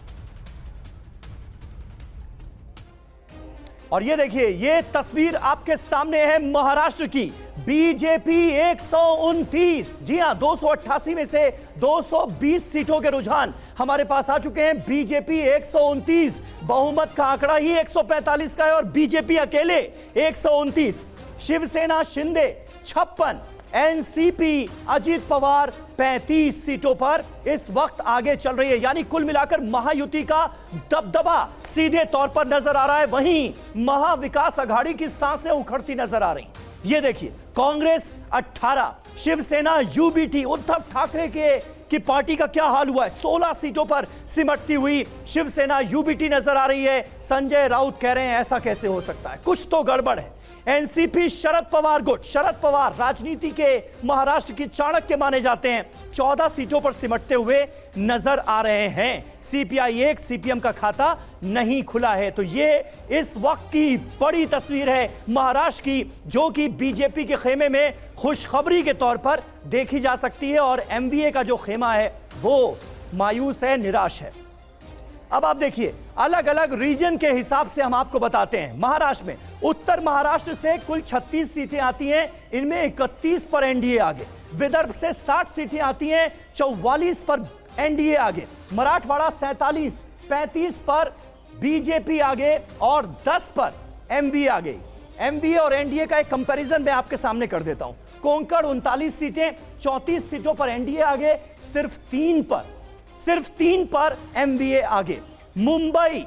और ये देखिए, ये तस्वीर आपके सामने है महाराष्ट्र की। बीजेपी 129, जी हां, 288 में से 220 सीटों के रुझान हमारे पास आ चुके हैं। बीजेपी 129, बहुमत का आंकड़ा ही 145 का है, और बीजेपी अकेले 129। शिवसेना शिंदे 56, एनसीपी अजीत पवार 35 सीटों पर इस वक्त आगे चल रही है। यानी कुल मिलाकर महायुति का दबदबा सीधे तौर पर नजर आ रहा है। वहीं महाविकास अघाड़ी की सांसें उखड़ती नजर आ रही। ये देखिए, कांग्रेस 18, शिवसेना यूबीटी उद्धव ठाकरे की पार्टी का क्या हाल हुआ है। 16 सीटों पर सिमटती हुई शिवसेना यूबीटी नजर आ रही है। संजय राउत कह रहे हैं ऐसा कैसे हो सकता है, कुछ तो गड़बड़ है। एनसीपी शरद पवार गुट, शरद पवार राजनीति के महाराष्ट्र की चाणक्य माने जाते हैं, 14 सीटों पर सिमटते हुए नजर आ रहे हैं। सीपीआई 1, सीपीएम का खाता नहीं खुला है। तो ये इस वक्त की बड़ी तस्वीर है महाराष्ट्र की, जो कि बीजेपी के खेमे में खुशखबरी के तौर पर देखी जा सकती है। और एमवीए का जो खेमा है वो मायूस है, निराश है। अब आप देखिए, अलग अलग रीजन के हिसाब से हम आपको बताते हैं। महाराष्ट्र में, उत्तर महाराष्ट्र से कुल 36 सीटें आती हैं, इनमें 31 पर एनडीए आगे। विदर्भ से 60 सीटें आती हैं, 44 पर एनडीए आगे। मराठवाड़ा 47, 35 पर बीजेपी आगे और 10 पर एमवीए आगे। एमवीए और एनडीए का एक कंपैरिजन मैं आपके सामने कर देता हूं। कोंकण 39 सीटें, 34 सीटों पर एनडीए आगे, सिर्फ 3 पर एमवीए आगे। मुंबई,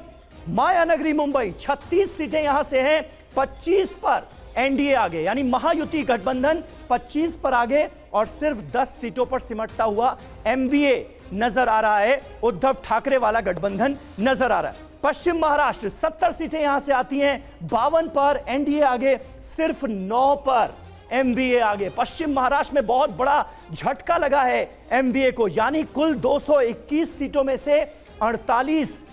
मायानगरी मुंबई 36 सीटें यहां से हैं, 25 पर एनडीए आगे। यानी महायुति गठबंधन 25 पर आगे और सिर्फ 10 सीटों पर सिमटता हुआ एमवीए नजर आ रहा है। उद्धव ठाकरे वाला गठबंधन नजर आ रहा है। पश्चिम महाराष्ट्र 70 सीटें यहां से आती हैं, 52 पर एनडीए आगे, सिर्फ 9 पर एमवीए आगे। पश्चिम महाराष्ट्र में बहुत बड़ा झटका लगा है एमवीए को। यानी कुल 221 सीटों में से 48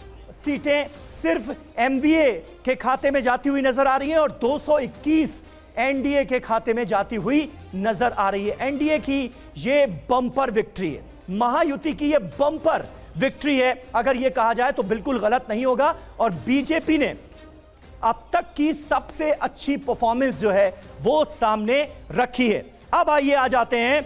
सीटें सिर्फ एमवीए के खाते में जाती हुई नजर आ रही हैं और 221 एनडीए के खाते में जाती हुई नजर आ रही है। एनडीए की ये बम्पर विक्ट्री है, महायुति की ये बम्पर विक्ट्री है, अगर ये कहा जाए तो बिल्कुल गलत नहीं होगा। और बीजेपी ने अब तक की सबसे अच्छी परफॉर्मेंस जो है वो सामने रखी है। अब आइए आ जाते हैं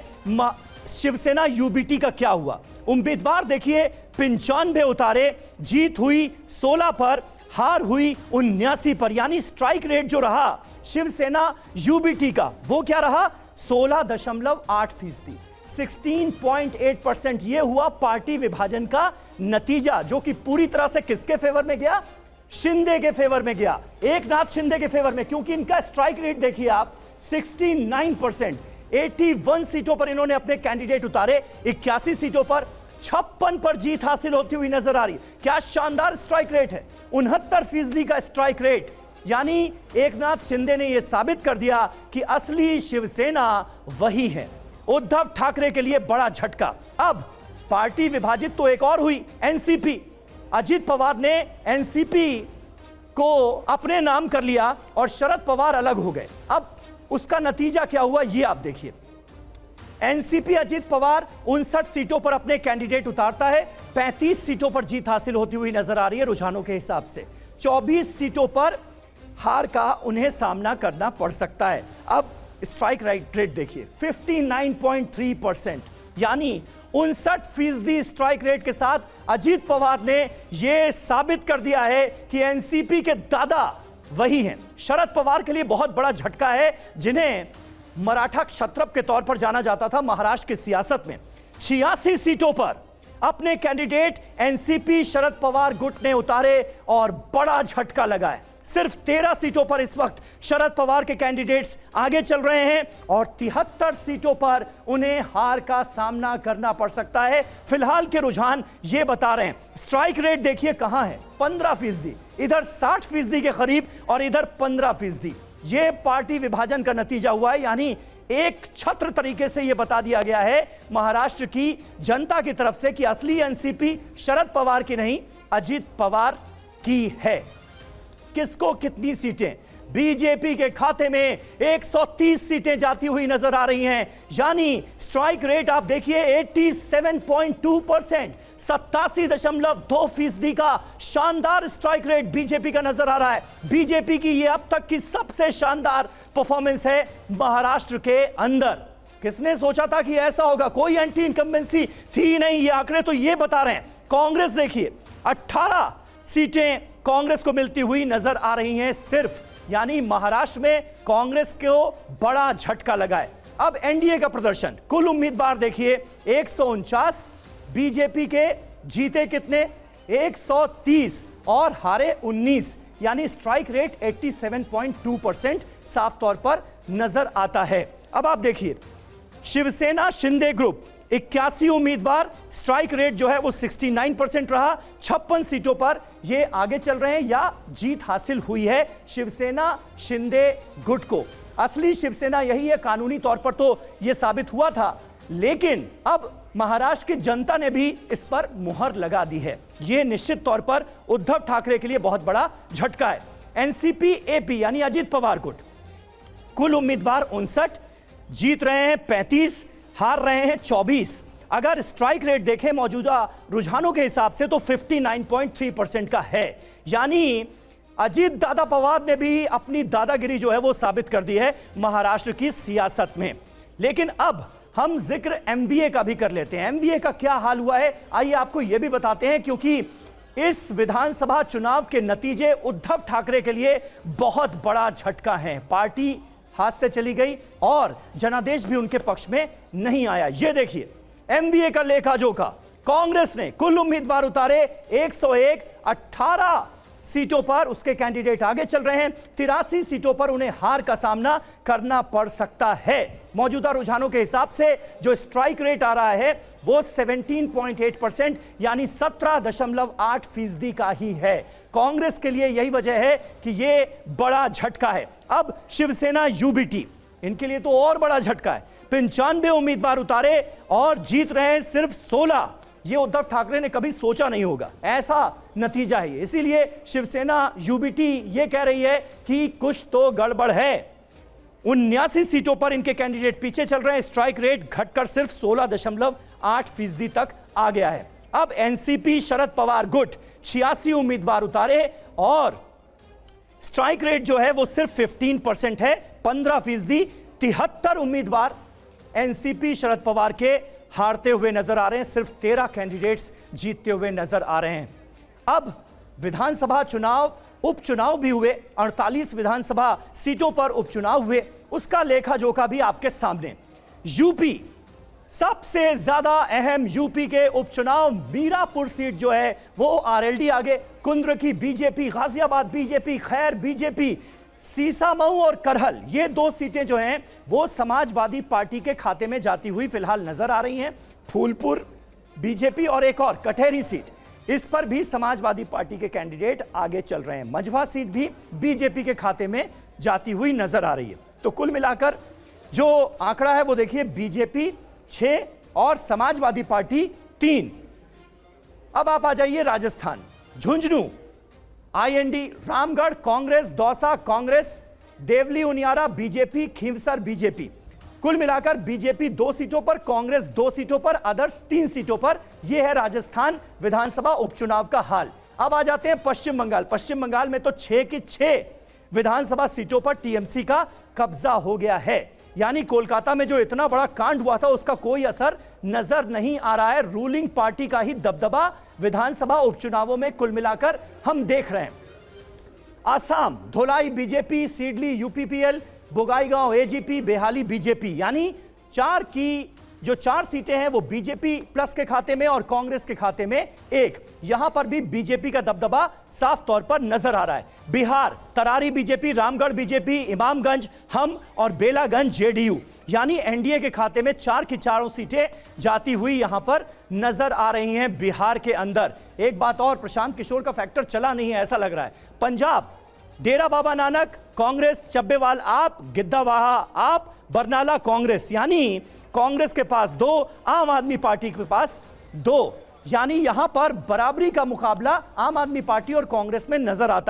शिवसेना यूबीटी का क्या हुआ। उम्मीदवार देखिए 95 उतारे, जीत हुई 16 पर, हार हुई 79 पर। यानी स्ट्राइक रेट जो रहा शिवसेना यूबीटी का वो क्या रहा, 16.8%, 16.8%। यह हुआ पार्टी विभाजन का नतीजा, जो कि पूरी तरह से किसके फेवर में गया, शिंदे के फेवर में गया, एकनाथ शिंदे के फेवर में। क्योंकि इनका स्ट्राइक रेट देखिए आप 69%, 81 सीटों पर इन्होंने अपने कैंडिडेट उतारे, 81 सीटों पर 56 पर जीत हासिल होती हुई नजर आ रही। क्या शानदार स्ट्राइक रेट है, 69% का स्ट्राइक रेट। यानी एकनाथ शिंदे ने यह साबित कर दिया कि असली शिवसेना वही है। उद्धव ठाकरे के लिए बड़ा झटका। अब पार्टी विभाजित तो एक और हुई, एनसीपी। अजीत पवार ने एनसीपी को अपने नाम कर लिया और शरद पवार अलग हो गए। अब उसका नतीजा क्या हुआ ये आप देखिए। एनसीपी अजीत पवार 59 सीटों पर अपने कैंडिडेट उतारता है, 35 सीटों पर जीत हासिल होती हुई नजर आ रही है रुझानों के हिसाब से। 24 सीटों पर हार का उन्हें सामना करना पड़ सकता है। अब स्ट्राइक रेट देखिए 59.3%, यानी 59% स्ट्राइक रेट के साथ अजीत पवार ने यह साबित कर दिया है कि एनसीपी के दादा वही हैं। शरद पवार के लिए बहुत बड़ा झटका है, जिन्हें मराठा क्षत्रप के तौर पर जाना जाता था महाराष्ट्र की सियासत में। 86 सीटों पर अपने कैंडिडेट एनसीपी शरद पवार गुट ने उतारे और बड़ा झटका लगा है। सिर्फ 13 सीटों पर इस वक्त शरद पवार के कैंडिडेट्स आगे चल रहे हैं और 73 सीटों पर उन्हें हार का सामना करना पड़ सकता है। फिलहाल के रुझान ये बता रहे हैं। स्ट्राइक रेट देखिए कहां है, 15%, इधर 60% के करीब और इधर 15%। ये पार्टी विभाजन का नतीजा हुआ है। यानी एक छत्र तरीके से यह बता दिया गया है महाराष्ट्र की जनता की तरफ से कि असली एनसीपी शरद पवार की नहीं, अजीत पवार की है। किसको कितनी सीटें, बीजेपी के खाते में 130 सीटें जाती हुई नजर आ रही हैं। यानी स्ट्राइक रेट आप देखिए 87.2%, 87.2% का शानदार स्ट्राइक रेट बीजेपी का नजर आ रहा है। बीजेपी की यह अब तक की सबसे शानदार परफॉर्मेंस है महाराष्ट्र के अंदर। किसने सोचा था कि ऐसा होगा, कोई एंटी इनकम्बेंसी थी नहीं। ये आंकड़े तो ये बता रहे हैं। कांग्रेस देखिए 18 सीटें कांग्रेस को मिलती हुई नजर आ रही हैं, सिर्फ यानी महाराष्ट्र में कांग्रेस को बड़ा झटका लगा है। अब एनडीए का प्रदर्शन, कुल उम्मीदवार देखिए 149, बीजेपी के जीते कितने 130 और हारे 19, यानी स्ट्राइक रेट 87.2% साफ तौर पर नजर आता है। अब आप देखिए शिवसेना शिंदे ग्रुप 81 उम्मीदवार, स्ट्राइक रेट जो है वो 69% रहा। 56 सीटों पर ये आगे चल रहे हैं या जीत हासिल हुई है शिवसेना शिंदे गुट को। असली शिवसेना यही है, कानूनी तौर पर तो ये साबित हुआ था, लेकिन अब महाराष्ट्र की जनता ने भी इस पर मुहर लगा दी है। यह निश्चित तौर पर उद्धव ठाकरे के लिए बहुत बड़ा झटका है। एनसीपी एपी यानी अजित पवार गुट, कुल उम्मीदवार 59, जीत रहे हैं 35, हार रहे हैं 24। अगर स्ट्राइक रेट देखें मौजूदा रुझानों के हिसाब से तो 59.3% का है, यानी अजीत दादा पवार ने भी अपनी दादागिरी जो है वो साबित कर दी है महाराष्ट्र की सियासत में। लेकिन अब हम जिक्र एमवीए का भी कर लेते हैं। एमवीए का क्या हाल हुआ है आइए आपको यह भी बताते हैं, क्योंकि इस विधानसभा चुनाव के नतीजे उद्धव ठाकरे के लिए बहुत बड़ा झटका है। पार्टी हाथ से चली गई और जनादेश भी उनके पक्ष में नहीं आया। यह देखिए एमवीए का लेखा जोखा, कांग्रेस ने कुल उम्मीदवार उतारे 101, 18 सीटों पर उसके कैंडिडेट आगे चल रहे हैं, 83 सीटों पर उन्हें हार का सामना करना पड़ सकता है। मौजूदा रुझानों के हिसाब से जो स्ट्राइक रेट आ रहा है वो 17.8% यानी 17.8% का ही है। कांग्रेस के लिए यही वजह है कि यह बड़ा झटका है। अब शिवसेना यूबीटी, इनके लिए तो और बड़ा झटका है। 95 उम्मीदवार उतारे और जीत रहे हैं सिर्फ 16। ये उद्धव ठाकरे ने कभी सोचा नहीं होगा, ऐसा नतीजा है। इसीलिए शिवसेना यूबीटी ये कह रही है कि कुछ तो गड़बड़ है। 79 सीटों पर इनके कैंडिडेट पीछे चल रहे हैं, स्ट्राइक रेट घटकर सिर्फ 16.8% तक आ गया है। अब एनसीपी शरद पवार गुट 86 उम्मीदवार उतारे और स्ट्राइक रेट जो है वो सिर्फ 15% है, 15%। 73 उम्मीदवार एनसीपी शरद पवार के हारते हुए नजर आ रहे हैं, सिर्फ 13 कैंडिडेट्स जीतते हुए नजर आ रहे हैं। अब विधानसभा चुनाव, उपचुनाव भी हुए, 48 विधानसभा सीटों पर उपचुनाव हुए, उसका लेखा जोखा भी आपके सामने। यूपी सबसे ज्यादा अहम, यूपी के उपचुनाव, मीरापुर सीट जो है वो आरएलडी आगे, कुंद्र की बीजेपी, गाजियाबाद बीजेपी, खैर बीजेपी, सीसामऊ और करहल, ये 2 सीटें जो हैं वो समाजवादी पार्टी के खाते में जाती हुई फिलहाल नजर आ रही हैं। फूलपुर बीजेपी और एक और कटहरी सीट, इस पर भी समाजवादी पार्टी के कैंडिडेट आगे चल रहे हैं। मझवा सीट भी बीजेपी के खाते में जाती हुई नजर आ रही है। तो कुल मिलाकर जो आंकड़ा है वो देखिए, बीजेपी 6 और समाजवादी पार्टी 3। अब आप आ जाइए Rajasthan, Jhunjhunu IND, Ramgarh Congress, Dausa Congress, Deoli Uniara BJP, Khinvsar BJP. कुल मिलाकर बीजेपी 2 सीटों पर, कांग्रेस 2 सीटों पर, अदर्स 3 सीटों पर। यह है राजस्थान विधानसभा उपचुनाव का हाल। अब आ जाते हैं पश्चिम बंगाल। पश्चिम बंगाल में तो 6 की 6 विधानसभा सीटों पर टीएमसी का कब्जा हो गया है, यानी कोलकाता में जो इतना बड़ा कांड हुआ था उसका कोई असर नजर नहीं आ रहा है। रूलिंग पार्टी का ही दबदबा विधानसभा उपचुनावों में कुल मिलाकर हम देख रहे हैं। Assam, Dholai BJP, Sidli UPPL, Bongaigaon AGP, Behali BJP, यानी 4 की जो 4 सीटें हैं वो बीजेपी प्लस के खाते में और कांग्रेस के खाते में 1। यहां पर भी बीजेपी का दबदबा साफ तौर पर नजर आ रहा है। बिहार, तरारी बीजेपी, रामगढ़ बीजेपी, इमामगंज हम और बेलागंज जेडीयू, यानी एनडीए के खाते में 4 की 4 सीटें जाती हुई यहां पर नजर आ रही हैं बिहार के अंदर। एक बात और, प्रशांत किशोर का फैक्टर चला नहीं है ऐसा लग रहा है। पंजाब, डेरा बाबा नानक कांग्रेस, चब्बेवाल आप, गिद्दावाहा आप, बरनाला कांग्रेस, यानी कांग्रेस के पास 2, आम आदमी पार्टी के पास 2, यानी यहां पर बराबरी का मुकाबला आम आदमी पार्टी और कांग्रेस में नजर आता है।